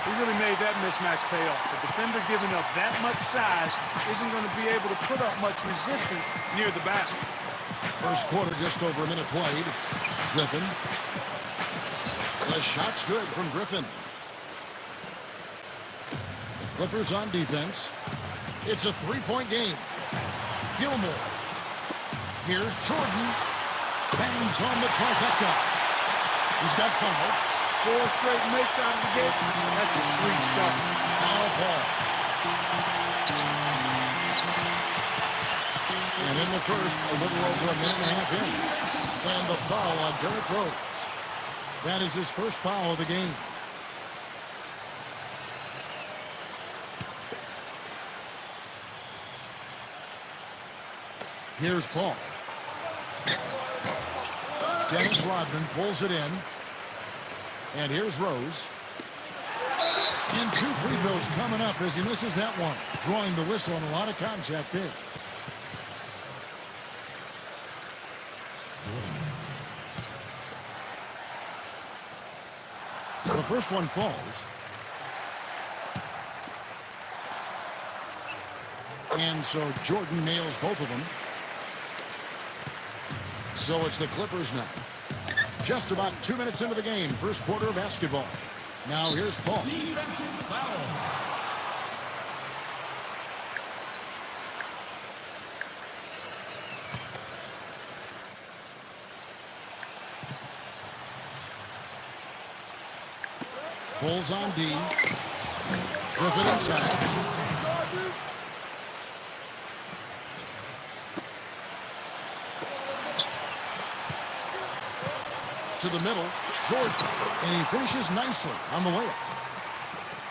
He really made that mismatch pay off. The defender giving up that much size isn't going to be able to put up much resistance near the basket. First quarter, just over a minute played. Griffin. The shot's good from Griffin. Clippers on defense. It's a three-point game. Gilmore. Here's Jordan. Bangs home the trifecta. He's got fouled. 4 straight makes out of the game. That's a sweet start. Now Paul. And in the first, a little over a minute and a half in. And the foul on Derrick Rose. That is his first foul of the game. Here's Paul. Dennis Rodman pulls it in. And here's Rose. And 2 free throws coming up as he misses that one. Drawing the whistle and a lot of contact there. The first one falls. And so Jordan nails both of them. So it's the Clippers now. Just about 2 minutes into the game, first quarter of basketball. Now here's Paul. Defensive foul. Bulls on D. Griffin inside. To the middle, Jordan. And he finishes nicely on the layup.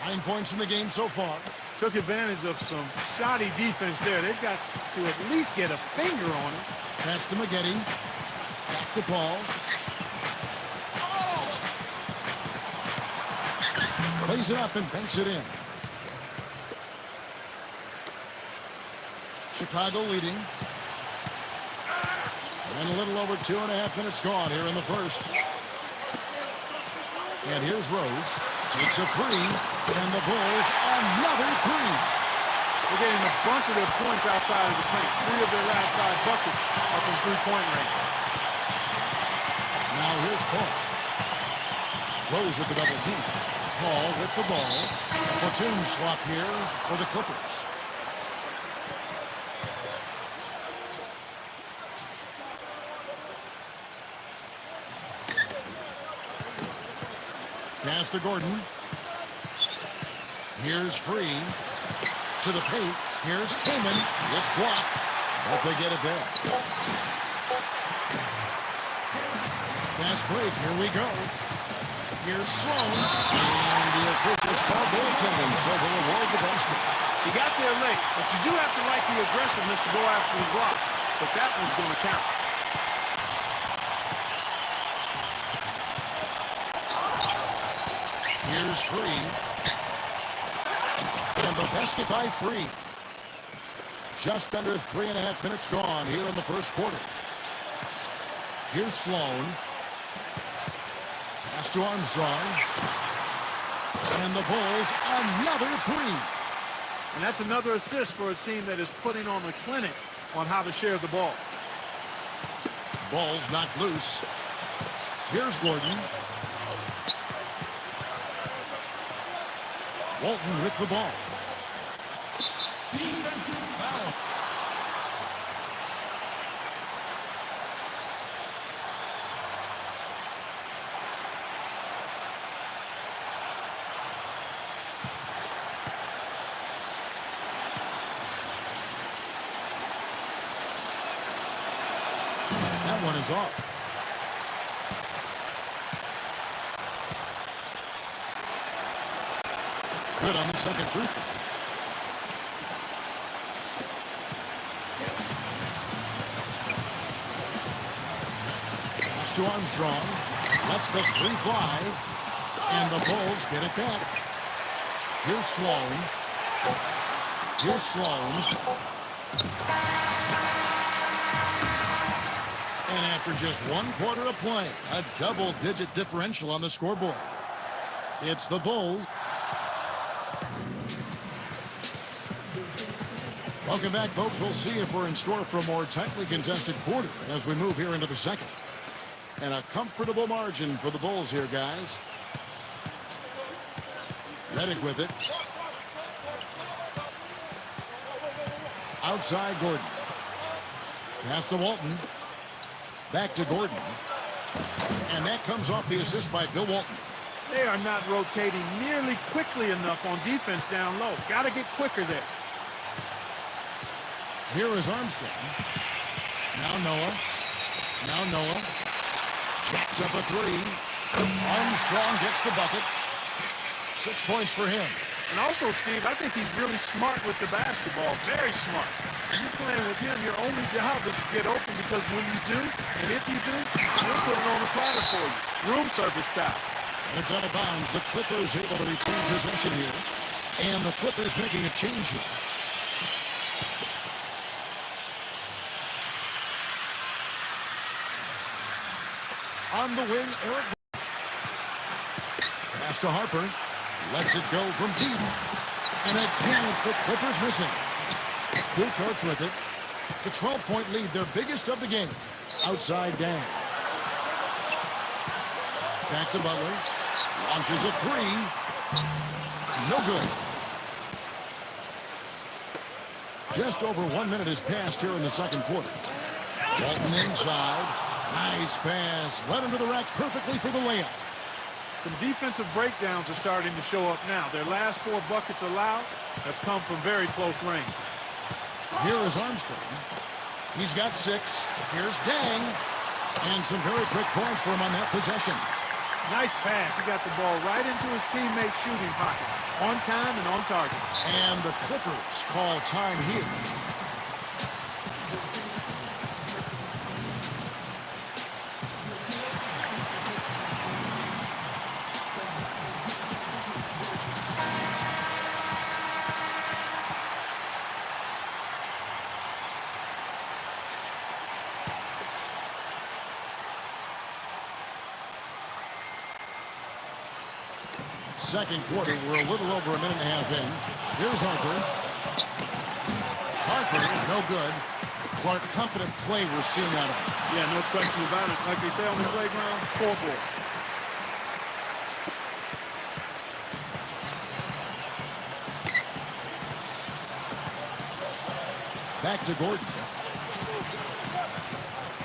9 points in the game so far. Took advantage of some shoddy defense there. They've got to at least get a finger on it. Pass to Maggette. Back to Paul. Plays it up and banks it in. Chicago leading. And a little over 2.5 minutes gone here in the first. And here's Rose. Takes a three. And the Bulls another three. They're getting a bunch of their points outside of the paint. 3 of their last 5 buckets are from three-point range. Now here's Paul. Rose with the double team. Paul with the ball. Platoon swap here for the Clippers. Pass to Gordon. Here's Free. To the paint. Here's Kaman. It's blocked. But they get it back. Fast break. Here we go. Here's Sloan. And the officials call goaltending, so they award the basket. He got there late, but you do have to like the aggressiveness to go after the block. But that one's going to count. Here's Free. And the basket by Free. Just under 3.5 minutes gone here in the first quarter. Here's Sloan. Pass to Armstrong. And the Bulls another three. And that's another assist for a team that is putting on a clinic on how to share the ball. Ball's knocked loose. Here's Gordon. Walton with the ball. Defensive foul. That one is off. Good on the second free throw. Pass to Armstrong. Lets the three fly. And the Bulls get it back. Here's Sloan. Here's Sloan. And after just 1 quarter of play, a double-digit differential on the scoreboard. It's the Bulls. Welcome back, folks. We'll see if we're in store for a more tightly contested quarter as we move here into the second. And a comfortable margin for the Bulls here, guys. Reddick with it. Outside Gordon. Pass to Walton. Back to Gordon. And that comes off the assist by Bill Walton. They are not rotating nearly quickly enough on defense down low. Got to get quicker there. Here is Armstrong. Now Noah. Now Noah. Jacks up a three. Armstrong gets the bucket. 6 points for him. And also, Steve, I think he's really smart with the basketball. Very smart. You're playing with him, your only job is to get open, because when you do, and if you do, he'll put it on the platter for you. Room service style. And it's out of bounds. The Clippers able to retain possession here. And the Clippers making a change here. On the wing, Eric. Pass to Harper. Lets it go from deep. And again, it's the Clippers missing. Good coach with it. The 12-point lead, their biggest of the game. Outside Dan. Back to Butler. Launches a three. No good. Just over 1 minute has passed here in the second quarter. Walton inside. Nice pass. Right into the rack perfectly for the layup. Some defensive breakdowns are starting to show up now. Their last 4 buckets allowed have come from very close range. Here is Armstrong. He's got 6. Here's Dang. And some very quick points for him on that possession. Nice pass. He got the ball right into his teammate's shooting pocket. On time and on target. And the Clippers call time here. Second quarter, we're a little over a minute and a half in. Here's Harper. Harper, no good. Clark, confident play we're seeing out of him. Yeah, no question about it. Like they say on the playground, scoreboard. Back to Gordon.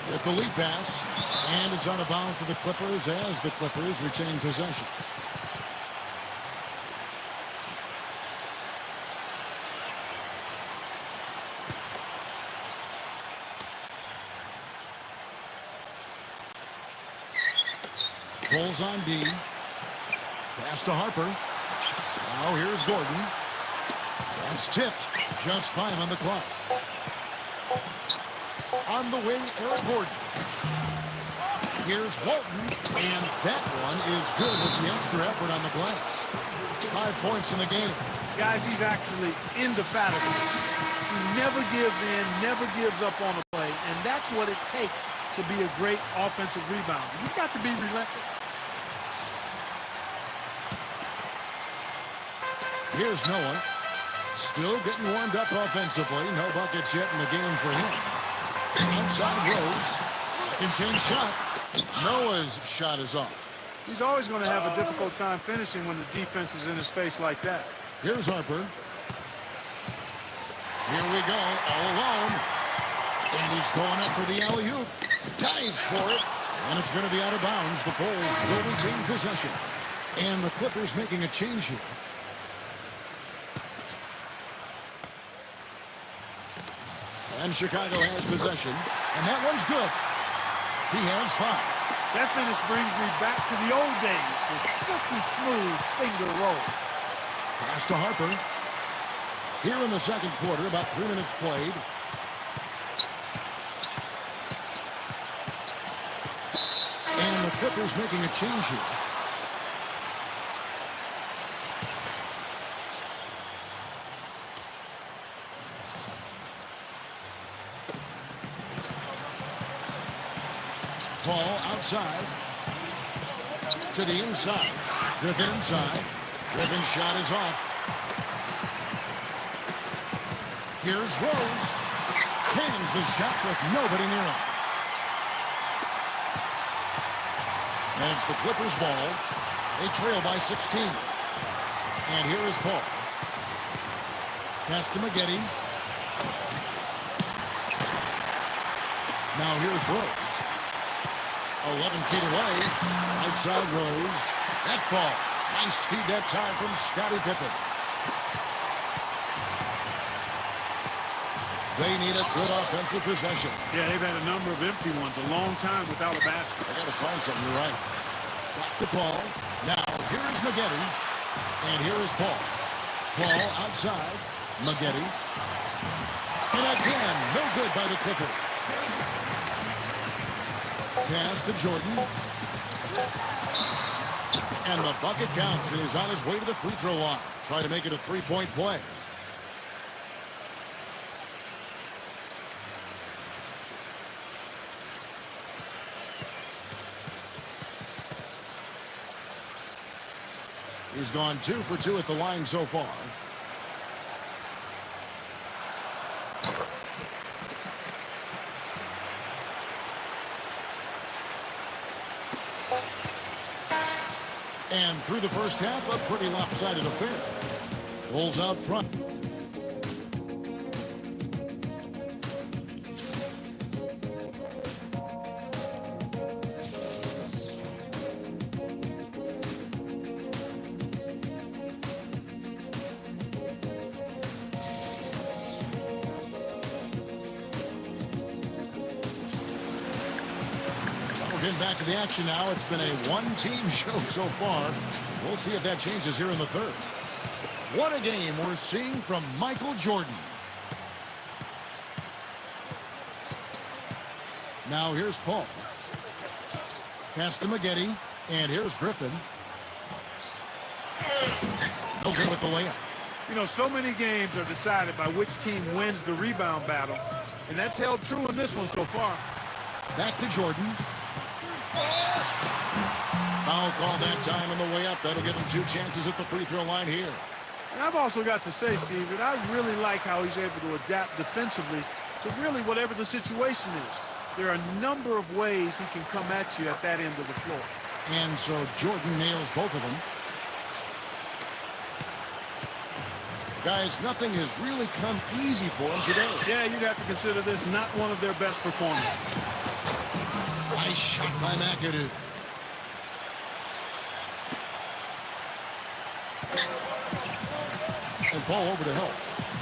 With the lead pass. And it's out of bounds to the Clippers as the Clippers retain possession. Bulls on D. Pass to Harper. Now here's Gordon. That's tipped. Just 5 on the clock. On the wing, Eric Gordon. Here's Walton. And that one is good with the extra effort on the glass. 5 points in the game. Guys, he's actually indefatigable. He never gives in, never gives up on a play, and that's what it takes to be a great offensive rebounder. You've got to be relentless. Here's Noah. Still getting warmed up offensively. No buckets yet in the game for him. Outside Rose. Second chance shot. Noah's shot is off. He's always going to have a difficult time finishing when the defense is in his face like that. Here's Harper. Here we go, all alone. And he's going up for the alley-oop. Dives for it. And it's going to be out of bounds. The Bulls will retain possession. And the Clippers making a change here. And Chicago has possession. And that one's good. He has 5. That finish brings me back to the old days. The silky smooth finger roll. Pass to Harper. Here in the second quarter, about 3 minutes played. And the Clippers making a change here. Ball outside. To the inside. Griffin inside. Griffin's shot is off. Here's Rose. Cans the shot with nobody near him. And it's the Clippers' ball. They trail by 16. And here is Paul. Pass to Maggette. Now here's Rose. 11 feet away. Right side Rose. That falls. Nice feed that time from Scottie Pippen. They need a good offensive possession. Yeah, they've had a number of empty ones a long time without a basket. They got to find something. You're right. Back to Paul. Now here's Maggette. And here is Paul. Paul outside. Maggette. And again, no good by the Clippers. Pass to Jordan. And the bucket counts. And he's on his way to the free throw line. Try to make it a 3-point play. He's gone 2 for 2 at the line so far. And through the first half, a pretty lopsided affair. Bulls out front. Getting back to the action now. It's been a one-team show so far. We'll see if that changes here in the third. What a game we're seeing from Michael Jordan. Now here's Paul. Pass to Maggette, and here's Griffin. No good with the layup. You know, so many games are decided by which team wins the rebound battle, and that's held true in this one so far. Back to Jordan. Foul call that time on the way up. That'll give him 2 chances at the free throw line here. And I've also got to say, Steve, that I really like how he's able to adapt defensively to really whatever the situation is. There are a number of ways he can come at you at that end of the floor. And so Jordan nails both of them. Guys, nothing has really come easy for him today. Yeah, you'd have to consider this not one of their best performances. Nice shot by McAdoo. And Paul over to help.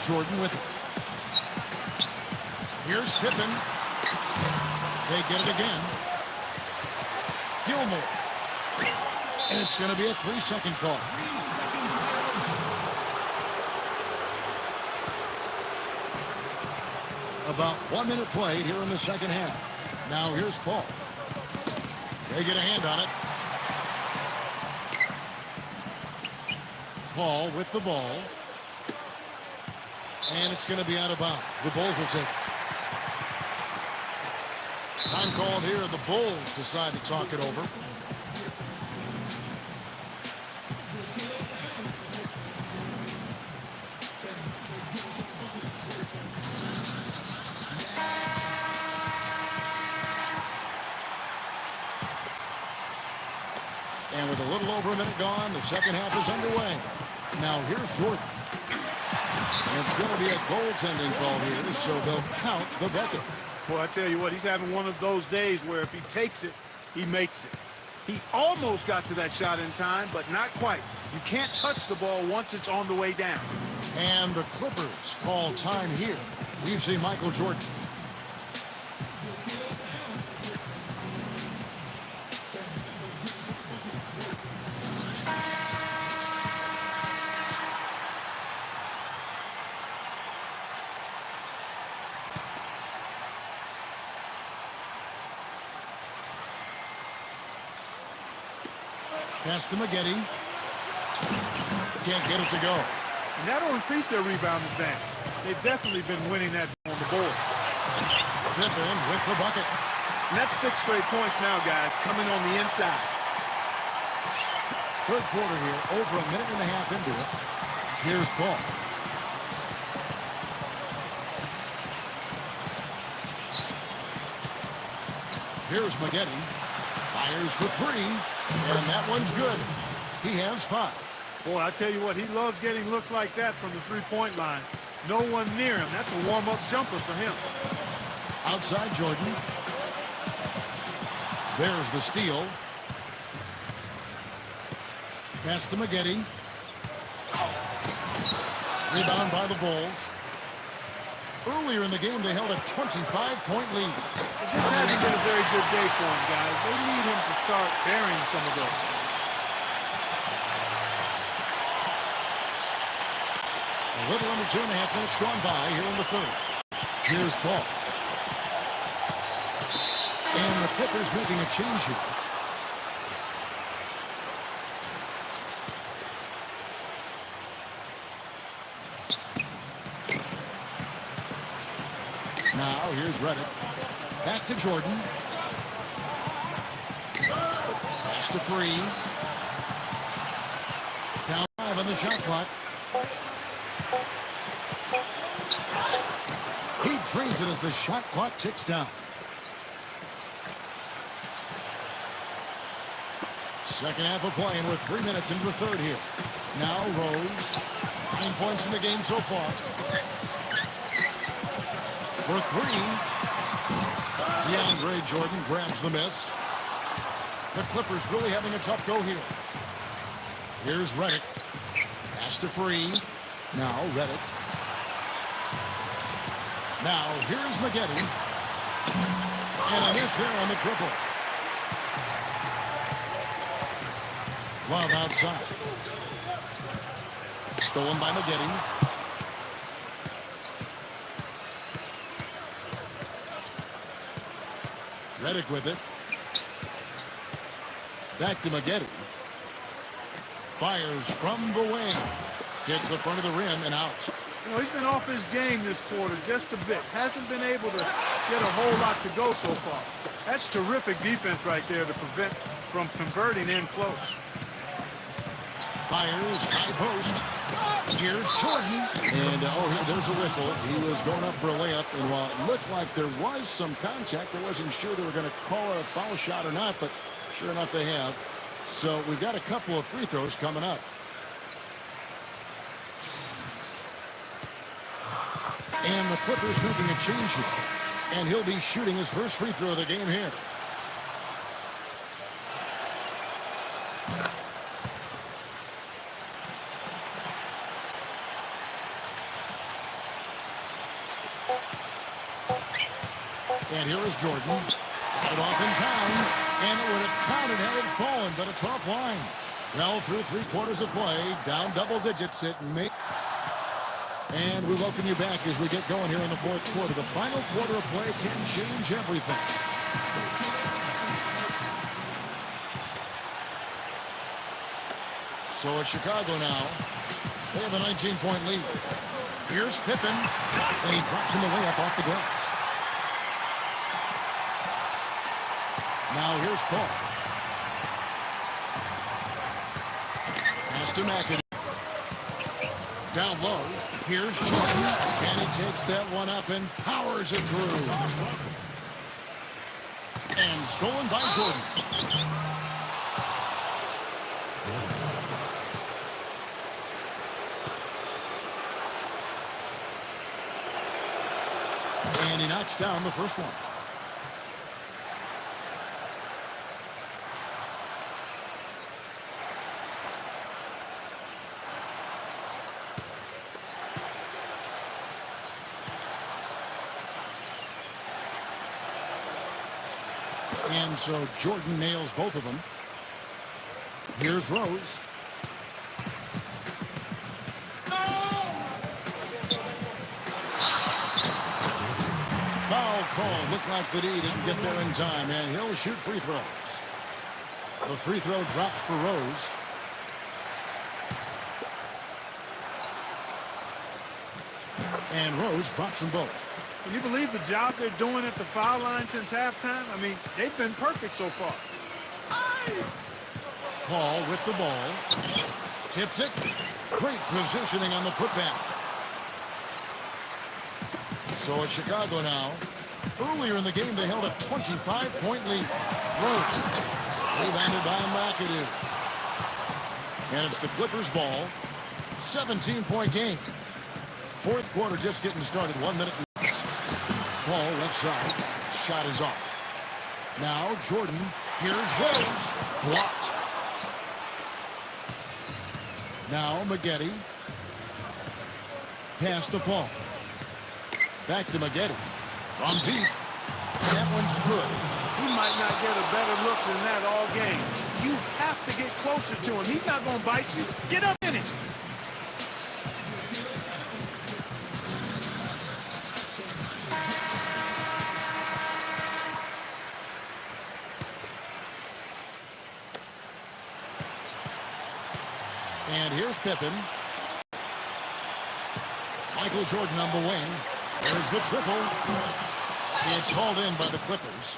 Jordan with it. Here's Pippen. They get it again. Gilmore. And it's going to be a 3-second call. About 1 minute played here in the second half. Now here's Paul. They get a hand on it. Paul with the ball. And it's going to be out of bounds. The Bulls will take it. Time called here. The Bulls decide to talk it over. And with a little over a minute gone, the second half is underway. Now here's Jordan. And it's going to be a goaltending call here, so they'll count the bucket. Boy, I tell you what, he's having one of those days where if he takes it, he makes it. He almost got to that shot in time, but not quite. You can't touch the ball once it's on the way down. And the Clippers call time here. We've seen Michael Jordan. Pass to Maggette. Can't get it to go. And that'll increase their rebound advantage. They've definitely been winning that on the board. Pippen with the bucket. And that's 6 straight points now, guys, coming on the inside. Third quarter here, over a minute and a half into it. Here's Paul. Here's Maggette. Fires for 3. And that one's good. He has 5. Boy, I tell you what, he loves getting looks like that from the three-point line. No one near him. That's a warm-up jumper for him. Outside Jordan. There's the steal. Pass to Maggette. Rebound by the Bulls. Earlier in the game, they held a 25-point lead. It just hasn't been a very good day for him, guys. They need him to start burying some of those. A little under 2.5 minutes gone by here in the third. Here's Paul. And the Clippers making a change here. Now here's Reddick. Back to Jordan. Pass to Free. on the shot clock. He drains it as the shot clock ticks down. Second half of playing with 3 minutes into the third here. Now Rose. 9 points in the game so far. For three. DeAndre Jordan grabs the miss. The Clippers really having a tough go here. Here's Redick. Pass to Free. Now Redick. Now here's McGetty. And a miss there on the triple. Love outside. Stolen by McGetty. Redick with it. Back to McGetty. Fires from the wing. Gets the front of the rim and out. You know, he's been off his game this quarter just a bit. Hasn't been able to get a whole lot to go so far. That's terrific defense right there to prevent from converting in close. Fires, high post. Here's Jordan. And, there's a whistle. He was going up for a layup, and while it looked like there was some contact, I wasn't sure they were going to call it a foul shot or not, but sure enough they have. So we've got a couple of free throws coming up. And the Clippers making a change here. And he'll be shooting his first free throw of the game here. And here is Jordan. Got it off in time. And it would have counted had it fallen, but it's offline. Well, through 3 quarters of play, down double digits, it may... And we welcome you back as we get going here in the fourth quarter. The final quarter of play can change everything. So it's Chicago now. They have a 19-point lead. Here's Pippen. And he drops him the way up off the glass. Now here's Paul. Pass to McAdoo. Down low. Here's Jordan. And he takes that one up and powers it through. And stolen by Jordan. And he knocks down the first one. And so Jordan nails both of them. Here's Rose. Foul call. Looked like the D didn't get there in time, and he'll shoot free throws. The free throw drops for Rose. And Rose drops them both. Can you believe the job they're doing at the foul line since halftime? I mean, they've been perfect so far. Paul with the ball. Tips it. Great positioning on the putback. So it's Chicago now. Earlier in the game, they held a 25-point lead. Rose. Rebounded by McAdoo. And it's the Clippers' ball. 17-point game. Fourth quarter just getting started. 1 minute. Paul left side. Shot is off. Now Jordan. Here's Rose. Blocked. Now McGetty. Pass to Paul. Back to McGetty. From deep. That one's good. He might not get a better look than that all game. You have to get closer to him. He's not going to bite you. Get up in it. And here's Pippen. Michael Jordan on the wing. There's the triple. It's hauled in by the Clippers.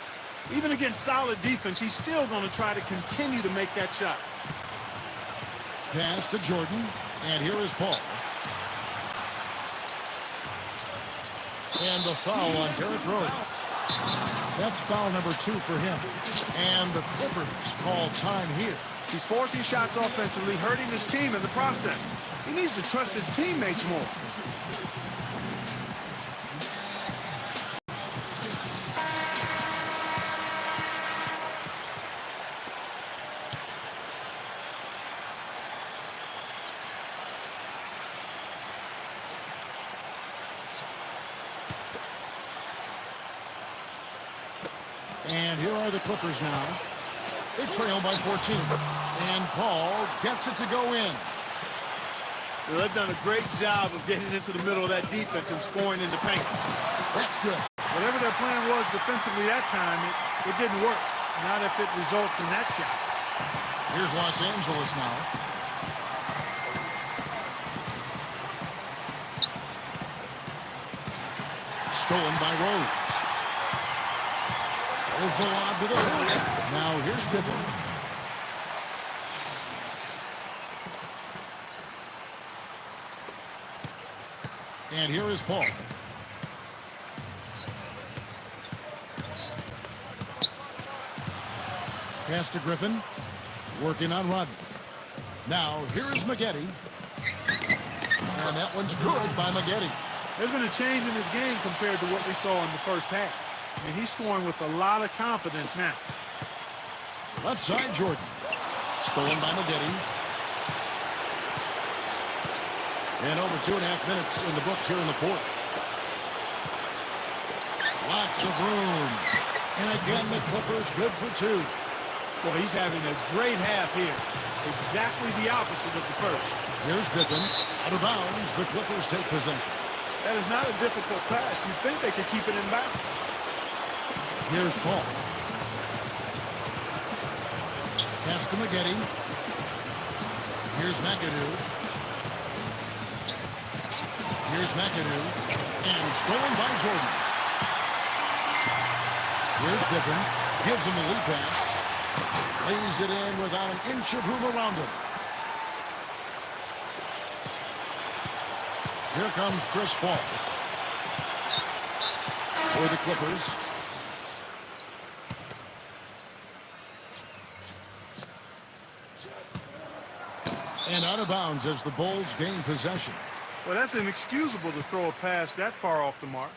Even against solid defense, he's still going to try to continue to make that shot. Pass to Jordan. And here is Paul. And the foul on Derrick Rose. That's foul number 2 for him. And the Clippers call time here. He's forcing shots offensively, hurting his team in the process. He needs to trust his teammates more. And here are the Clippers now. They trail by 14. And Paul gets it to go in. Well, they've done a great job of getting into the middle of that defense and scoring in the paint. That's good. Whatever their plan was defensively that time, it didn't work. Not if it results in that shot. Here's Los Angeles now. Stolen by Rose. There's the lob to the hoop. Now here's Pippen. And here is Paul. Pass to Griffin. Working on Rodney. Now here is Maggette. And that one's good by Maggette. There's been a change in his game compared to what we saw in the first half. I mean, he's scoring with a lot of confidence now. Left side, Jordan. Stolen by Maggette. And over 2.5 minutes in the books here in the fourth. Lots of room. And again, the Clippers good for 2. Boy, he's having a great half here. Exactly the opposite of the first. Here's Pippen. Out of bounds, the Clippers take possession. That is not a difficult pass. You'd think they could keep it in bounds. Here's Paul. Pass to Maggette. Here's McAdoo. Here's McAdoo. And stolen by Jordan. Here's Pippen. Gives him the lead pass. Lays it in without an inch of room around him. Here comes Chris Paul. For the Clippers. And out of bounds as the Bulls gain possession. Well, that's inexcusable to throw a pass that far off the mark.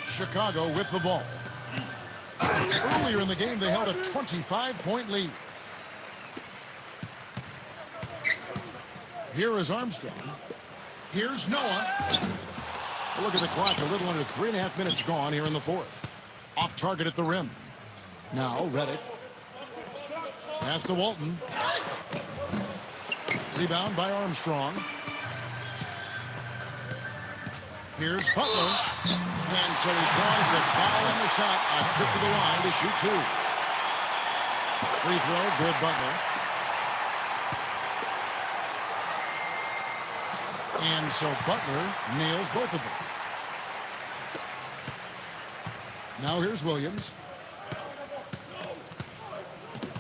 Chicago with the ball. Earlier in the game, they held a 25-point lead. Here is Armstrong. Here's Noah. Look at the clock. A little under 3.5 minutes gone here in the fourth. Off target at the rim. Now, Redick. Pass to Walton. Rebound by Armstrong. Here's Butler. And so he draws the foul on the shot. A trip to the line to shoot 2. Free throw, good Butler. And so Butler nails both of them. Now here's Williams.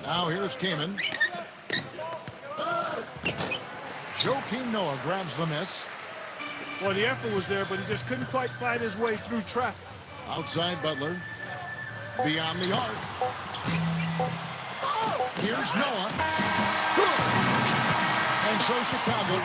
Now here's Kaman. Joakim Noah grabs the miss. Well, the effort was there, but he just couldn't quite fight his way through traffic. Outside Butler. Beyond the arc. Here's Noah. Good. And so Chicago